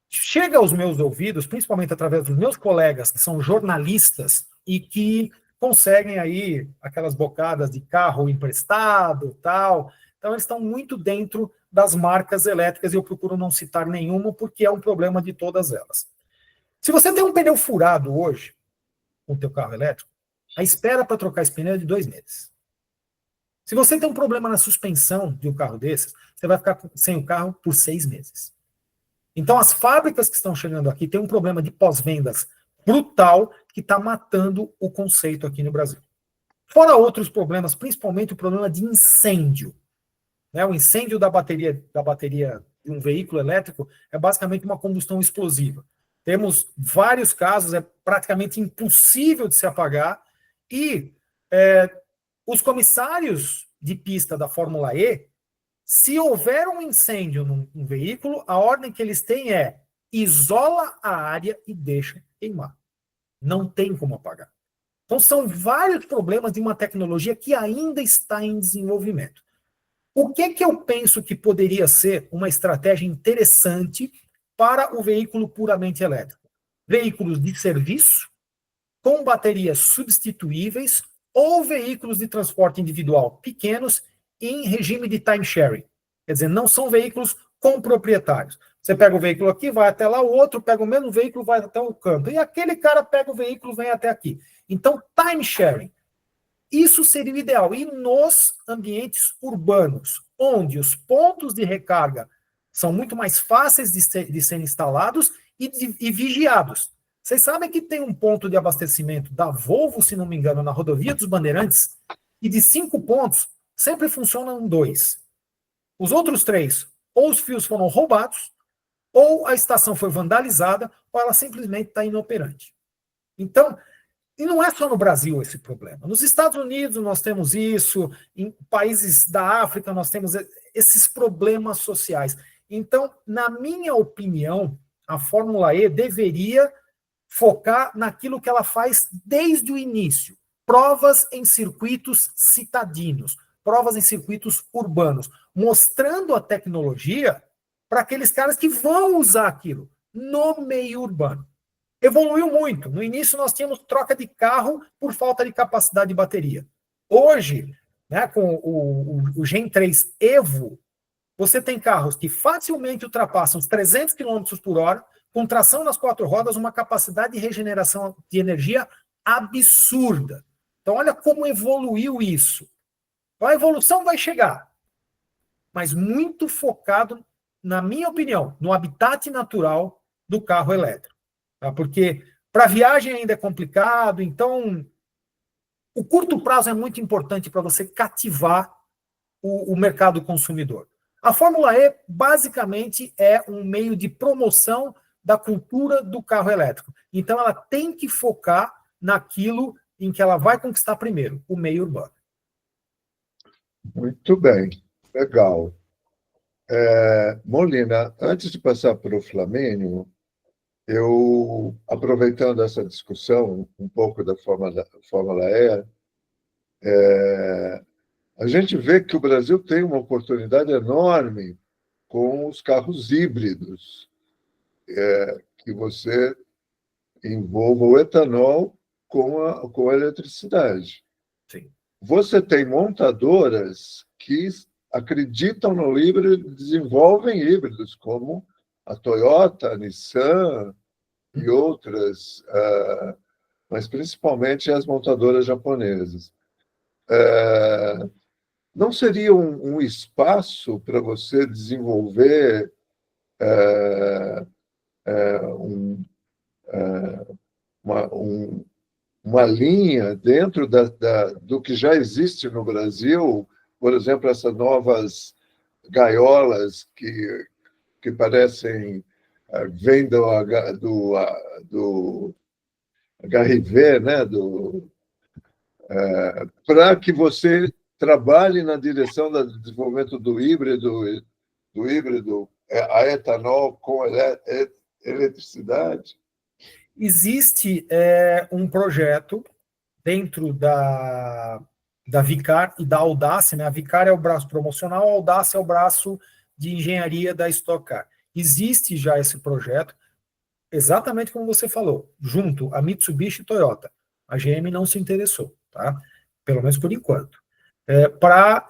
Chega aos meus ouvidos, principalmente através dos meus colegas que são jornalistas e que conseguem aí aquelas bocadas de carro emprestado, tal. Então eles estão muito dentro das marcas elétricas e eu procuro não citar nenhuma porque é um problema de todas elas. Se você tem um pneu furado hoje com o teu carro elétrico, a espera para trocar esse pneu é de 2 meses. Se você tem um problema na suspensão de um carro desses, você vai ficar sem o carro por 6 meses. Então, as fábricas que estão chegando aqui têm um problema de pós-vendas brutal que está matando o conceito aqui no Brasil. Fora outros problemas, principalmente o problema de incêndio. O incêndio da bateria de um veículo elétrico é basicamente uma combustão explosiva. Temos vários casos, é praticamente impossível de se apagar, e os comissários de pista da Fórmula E, se houver um incêndio num veículo, a ordem que eles têm é isola a área e deixa queimar. Não tem como apagar. Então são vários problemas de uma tecnologia que ainda está em desenvolvimento. O que eu penso que poderia ser uma estratégia interessante para o veículo puramente elétrico? Veículos de serviço, com baterias substituíveis, ou veículos de transporte individual pequenos em regime de time sharing. Quer dizer, não são veículos com proprietários. Você pega o veículo aqui, vai até lá, o outro pega o mesmo veículo, vai até o canto. E aquele cara pega o veículo, vem até aqui. Então, time sharing. Isso seria o ideal. E nos ambientes urbanos, onde os pontos de recarga são muito mais fáceis de serem instalados e vigiados. Vocês sabem que tem um ponto de abastecimento da Volvo, se não me engano, na rodovia dos Bandeirantes, e de 5 pontos, sempre funcionam 2. Os outros 3, ou os fios foram roubados, ou a estação foi vandalizada, ou ela simplesmente está inoperante. Então, e não é só no Brasil esse problema. Nos Estados Unidos nós temos isso, em países da África nós temos esses problemas sociais. Então, na minha opinião, a Fórmula E deveria focar naquilo que ela faz desde o início. Provas em circuitos citadinos, provas em circuitos urbanos, mostrando a tecnologia para aqueles caras que vão usar aquilo no meio urbano. Evoluiu muito. No início nós tínhamos troca de carro por falta de capacidade de bateria. Hoje, com o Gen 3 Evo, você tem carros que facilmente ultrapassam os 300 km por hora, com tração nas 4 rodas, uma capacidade de regeneração de energia absurda. Então, olha como evoluiu isso. Então, a evolução vai chegar, mas muito focado, na minha opinião, no habitat natural do carro elétrico. Tá? Porque para viagem ainda é complicado, então o curto prazo é muito importante para você cativar o mercado consumidor. A Fórmula E, basicamente, é um meio de promoção da cultura do carro elétrico. Então, ela tem que focar naquilo em que ela vai conquistar primeiro, o meio urbano. Muito bem, legal. Molina, antes de passar para o Flamínio, eu, aproveitando essa discussão, um pouco da Fórmula E, a gente vê que o Brasil tem uma oportunidade enorme com os carros híbridos, que você envolva o etanol com a eletricidade. Sim. Você tem montadoras que acreditam no híbrido e desenvolvem híbridos, como a Toyota, a Nissan e outras, mas principalmente as montadoras japonesas. Não seria um espaço para você desenvolver uma linha dentro do que já existe no Brasil, por exemplo, essas novas gaiolas que parecem vêm do HIV, né? Para que você trabalhe na direção do desenvolvimento do híbrido a etanol com eletricidade. Existe um projeto dentro da Vicar e da Audace, né? A Vicar é o braço promocional, a Audace é o braço de engenharia da Stock Car. Existe já esse projeto, exatamente como você falou, junto a Mitsubishi e Toyota. A GM não se interessou, tá? Pelo menos por enquanto. Para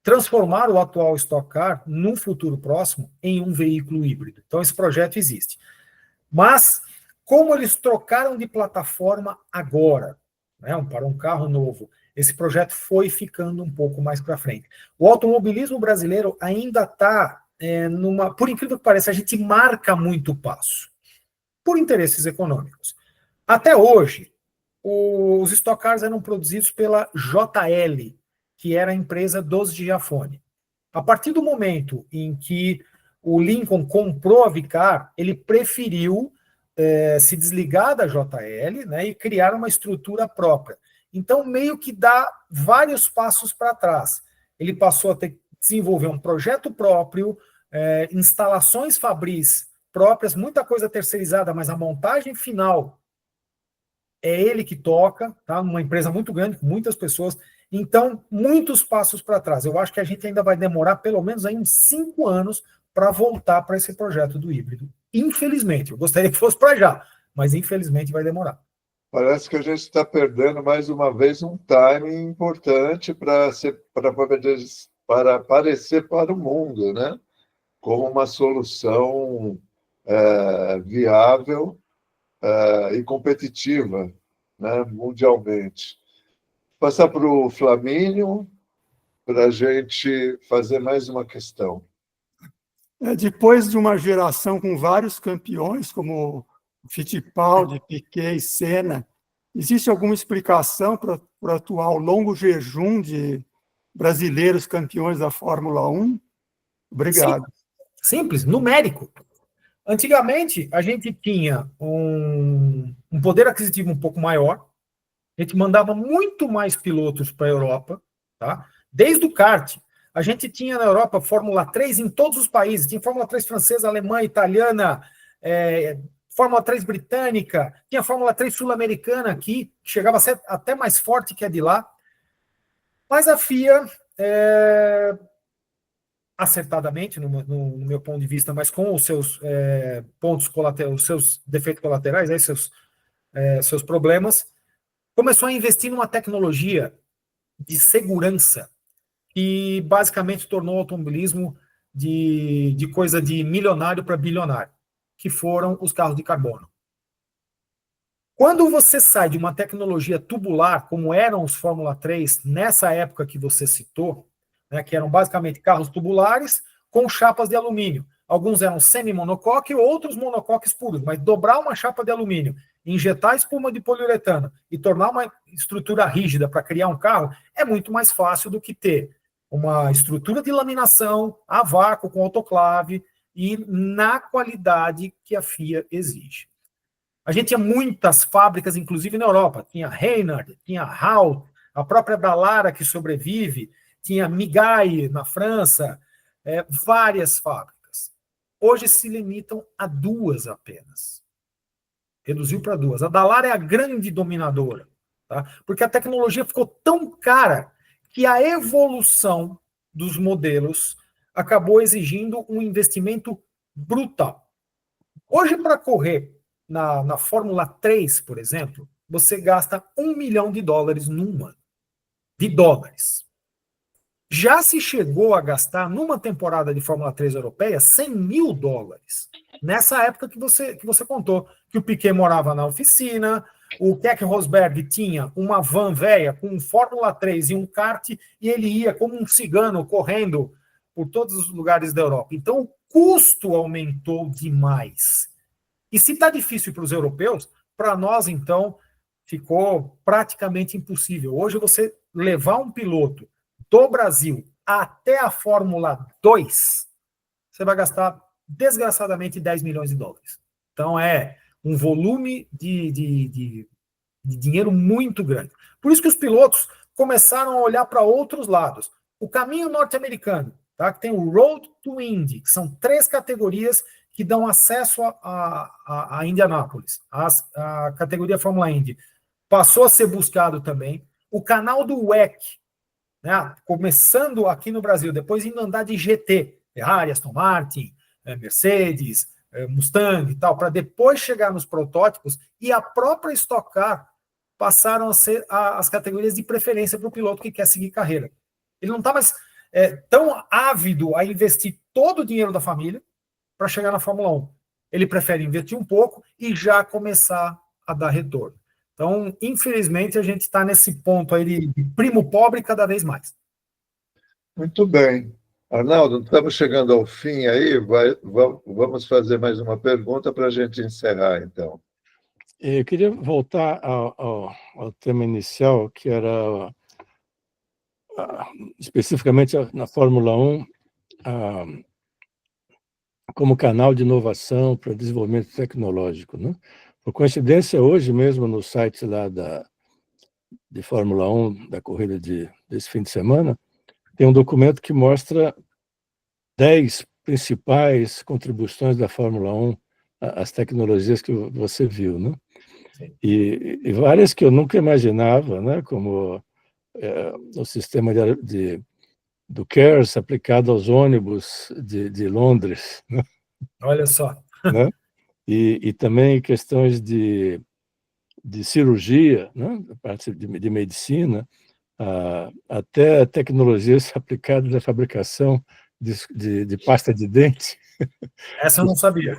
transformar o atual Stock Car, num futuro próximo, em um veículo híbrido. Então, esse projeto existe. Mas, como eles trocaram de plataforma agora, né, para um carro novo, esse projeto foi ficando um pouco mais para frente. O automobilismo brasileiro ainda está por incrível que pareça, a gente marca muito o passo, por interesses econômicos. Até hoje, os Stock Cars eram produzidos pela JL, que era a empresa dos Giafone. A partir do momento em que o Lincoln comprou a Vicar, ele preferiu se desligar da JL, né, e criar uma estrutura própria. Então, meio que dá vários passos para trás. Ele passou a desenvolver um projeto próprio, instalações fabris próprias, muita coisa terceirizada, mas a montagem final é ele que toca, tá? Uma empresa muito grande, com muitas pessoas. Então, muitos passos para trás. Eu acho que a gente ainda vai demorar pelo menos aí uns 5 anos para voltar para esse projeto do híbrido. Infelizmente, eu gostaria que fosse para já, mas infelizmente vai demorar. Parece que a gente está perdendo mais uma vez um timing importante para aparecer para o mundo, né? Como uma solução viável e competitiva, né? Mundialmente. Passar para o Flamínio para a gente fazer mais uma questão. Depois de uma geração com vários campeões, como Fittipaldi, Piquet e Senna, existe alguma explicação para o atual longo jejum de brasileiros campeões da Fórmula 1? Obrigado. Simples, numérico. Antigamente, a gente tinha um poder aquisitivo um pouco maior, a gente mandava muito mais pilotos para a Europa, tá? Desde o kart. A gente tinha na Europa Fórmula 3 em todos os países, tinha Fórmula 3 francesa, alemã, italiana, Fórmula 3 britânica, tinha Fórmula 3 sul-americana aqui, que chegava a ser até mais forte que a de lá. Mas a FIA, acertadamente, no meu ponto de vista, mas com os seus pontos colaterais, os seus defeitos colaterais, seus problemas, começou a investir numa tecnologia de segurança que basicamente tornou o automobilismo de coisa de milionário para bilionário, que foram os carros de carbono. Quando você sai de uma tecnologia tubular, como eram os Fórmula 3, nessa época que você citou, né, que eram basicamente carros tubulares com chapas de alumínio. Alguns eram semi-monocoque, outros monocoques puros, mas dobrar uma chapa de alumínio, injetar espuma de poliuretano e tornar uma estrutura rígida para criar um carro é muito mais fácil do que ter uma estrutura de laminação a vácuo com autoclave e na qualidade que a FIA exige. A gente tinha muitas fábricas, inclusive na Europa. Tinha Reynard, tinha Halt, a própria Dallara que sobrevive, tinha Migai na França, várias fábricas. Hoje se limitam a 2 apenas. Reduziu para 2. A Dallara é a grande dominadora, tá? Porque a tecnologia ficou tão cara que a evolução dos modelos acabou exigindo um investimento brutal. Hoje, para correr na Fórmula 3, por exemplo, você gasta $1 milhão num ano. De dólares. Já se chegou a gastar, numa temporada de Fórmula 3 europeia, $100 mil. Nessa época que você contou, que o Piquet morava na oficina, o Keck Rosberg tinha uma van velha com um Fórmula 3 e um kart, e ele ia como um cigano correndo por todos os lugares da Europa. Então, o custo aumentou demais. E se está difícil para os europeus, para nós, então, ficou praticamente impossível. Hoje, você levar um piloto do Brasil até a Fórmula 2, você vai gastar, desgraçadamente, 10 milhões de dólares. Então, é um volume de dinheiro muito grande. Por isso que os pilotos começaram a olhar para outros lados. O caminho norte-americano, tá? Que tem o Road to Indy, que são 3 categorias que dão acesso a Indianápolis, a categoria Fórmula Indy. Passou a ser buscado também. O canal do WEC, né? Começando aqui no Brasil, depois indo andar de GT, Ferrari, Aston Martin, Mercedes, Mustang e tal, para depois chegar nos protótipos, e a própria Stock Car passaram a ser as categorias de preferência para o piloto que quer seguir carreira. Ele não está mais tão ávido a investir todo o dinheiro da família para chegar na Fórmula 1. Ele prefere investir um pouco e já começar a dar retorno. Então, infelizmente, a gente está nesse ponto aí de primo pobre cada vez mais. Muito bem. Arnaldo, estamos chegando ao fim aí, vamos fazer mais uma pergunta para a gente encerrar, então. Eu queria voltar ao tema inicial, que era especificamente na Fórmula 1, como canal de inovação para desenvolvimento tecnológico, né? Por coincidência, hoje mesmo no site lá de Fórmula 1, da corrida desse fim de semana, tem um documento que mostra 10 principais contribuições da Fórmula 1 às tecnologias que você viu, né? E várias que eu nunca imaginava, né? Como o sistema do CARES aplicado aos ônibus de Londres, né? Olha só. Né? E também questões de cirurgia, né? A parte de medicina, até tecnologias aplicadas na fabricação de pasta de dente. Essa eu não sabia.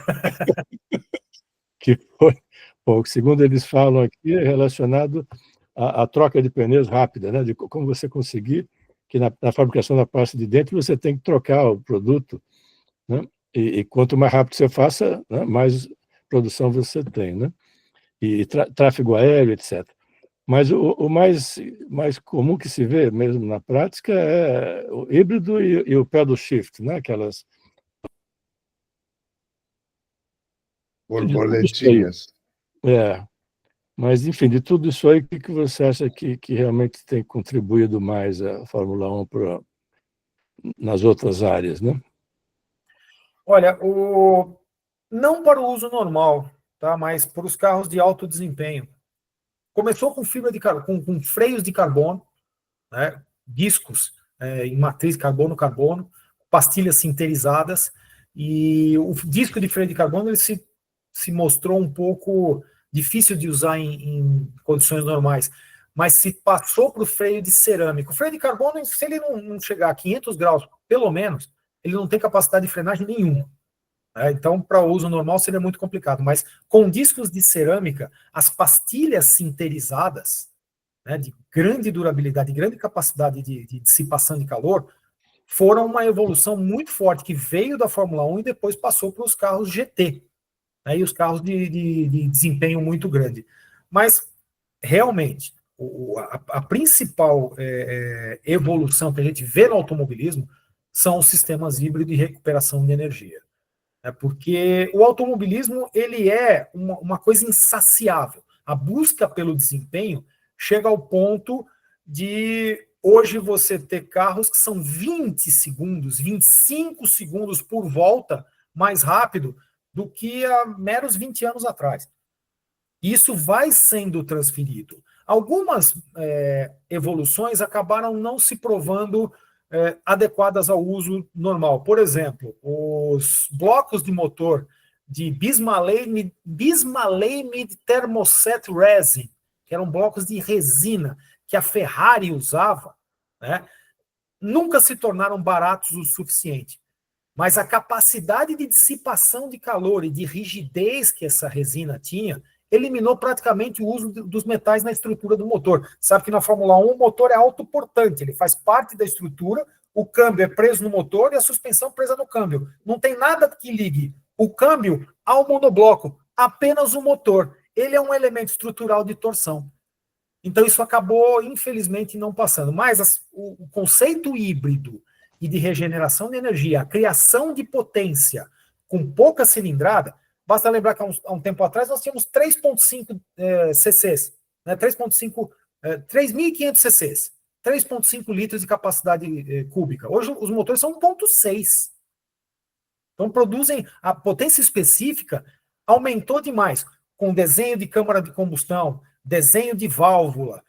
Que foi, segundo eles falam aqui, é relacionado à troca de pneus rápida, né? De como você conseguir que na fabricação da pasta de dente você tem que trocar o produto, né? E quanto mais rápido você faça, né, mais produção você tem, né? E tráfego aéreo, etc. Mas o mais comum que se vê mesmo na prática é o híbrido e o pedal shift, né? Aquelas Borboletinhas. Mas, enfim, de tudo isso aí, o que você acha que realmente tem contribuído mais a Fórmula 1 nas outras áreas, né? Olha, não para o uso normal, tá? Mas para os carros de alto desempenho. Começou com fibra de carbono, com freios de carbono, né? Discos em matriz carbono, pastilhas sinterizadas, e o disco de freio de carbono ele se mostrou um pouco difícil de usar em condições normais, mas se passou para o freio de cerâmica. O freio de carbono, se ele não chegar a 500 graus, pelo menos, ele não tem capacidade de frenagem nenhuma. Então, para uso normal seria muito complicado, mas com discos de cerâmica, as pastilhas sinterizadas, né, de grande durabilidade, grande capacidade de dissipação de calor, foram uma evolução muito forte que veio da Fórmula 1 e depois passou para os carros GT, né, e os carros de desempenho muito grande. Mas, realmente, a principal evolução que a gente vê no automobilismo são os sistemas híbridos de recuperação de energia. Porque o automobilismo ele é uma coisa insaciável. A busca pelo desempenho chega ao ponto de hoje você ter carros que são 20 segundos, 25 segundos por volta mais rápido do que há meros 20 anos atrás. Isso vai sendo transferido. Algumas evoluções acabaram não se provando adequadas ao uso normal. Por exemplo, os blocos de motor de bismulamide thermoset resin, que eram blocos de resina que a Ferrari usava, né, nunca se tornaram baratos o suficiente. Mas a capacidade de dissipação de calor e de rigidez que essa resina tinha eliminou praticamente o uso dos metais na estrutura do motor. Sabe que na Fórmula 1 o motor é autoportante, ele faz parte da estrutura, o câmbio é preso no motor e a suspensão presa no câmbio. Não tem nada que ligue o câmbio ao monobloco, apenas o motor. Ele é um elemento estrutural de torção. Então, isso acabou, infelizmente, não passando. Mas o conceito híbrido e de regeneração de energia, a criação de potência com pouca cilindrada, basta lembrar que há um tempo atrás nós tínhamos 3,5 cc's, né? 3.500 cc's, 3,5 litros de capacidade cúbica. Hoje os motores são 1,6. Então produzem, a potência específica aumentou demais, com desenho de câmara de combustão, desenho de válvula,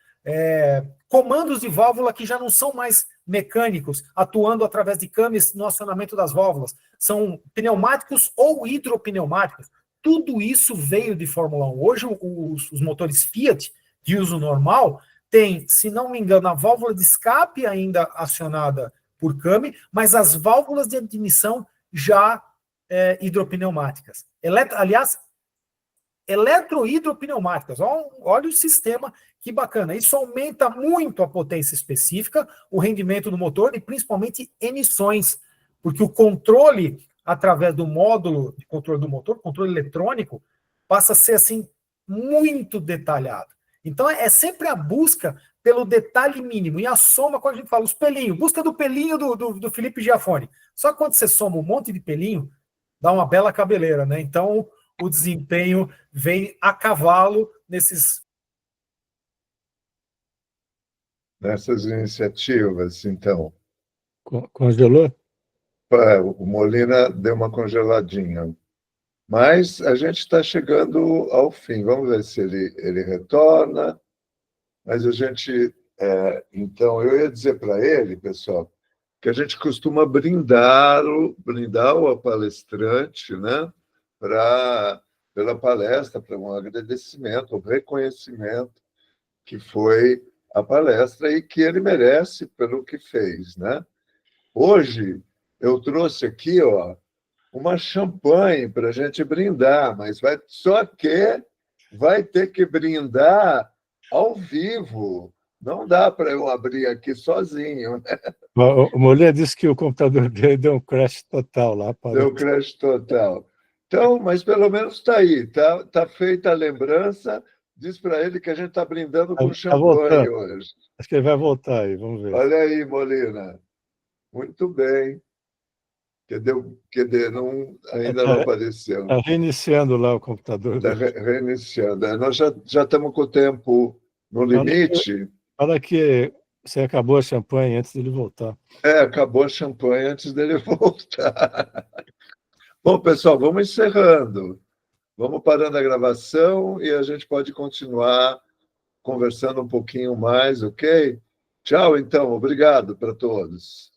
comandos de válvula que já não são mais mecânicos, atuando através de câmeras no acionamento das válvulas, são pneumáticos ou hidropneumáticos. Tudo isso veio de Fórmula 1. Hoje, os motores Fiat, de uso normal, tem, se não me engano, a válvula de escape ainda acionada por câmara, mas as válvulas de admissão já hidropneumáticas. Aliás, eletrohidropneumáticas. Olha o sistema, que bacana. Isso aumenta muito a potência específica, o rendimento do motor e principalmente emissões, porque o controle através do módulo de controle do motor, controle eletrônico, passa a ser assim muito detalhado. Então é sempre a busca pelo detalhe mínimo e a soma, quando a gente fala os pelinhos, busca do pelinho do Felipe Giafone. Só que quando você soma um monte de pelinho, dá uma bela cabeleira, né? Então o desempenho vem a cavalo nessas iniciativas, então. Congelou? O Molina deu uma congeladinha. Mas a gente está chegando ao fim. Vamos ver se ele retorna. Mas a gente... então, eu ia dizer para ele, pessoal, que a gente costuma brindar o palestrante, né? Pela palestra, para um agradecimento, um reconhecimento que foi a palestra e que ele merece pelo que fez, né? Hoje, eu trouxe aqui, uma champanhe para a gente brindar, mas só que vai ter que brindar ao vivo. Não dá para eu abrir aqui sozinho, né? O Molina disse que o computador dele deu um crash total lá. Deu crash total. Então, mas pelo menos está aí, tá feita a lembrança. Diz para ele que a gente está brindando com champanhe hoje. Acho que ele vai voltar aí, vamos ver. Olha aí, Molina. Muito bem. Ainda não apareceu. Está reiniciando lá o computador. Está reiniciando. Nós já estamos com o tempo no limite. Fala que você acabou a champanhe antes dele voltar. Acabou a champanhe antes dele voltar. Bom, pessoal, vamos encerrando. Vamos parando a gravação e a gente pode continuar conversando um pouquinho mais, ok? Tchau, então. Obrigado para todos.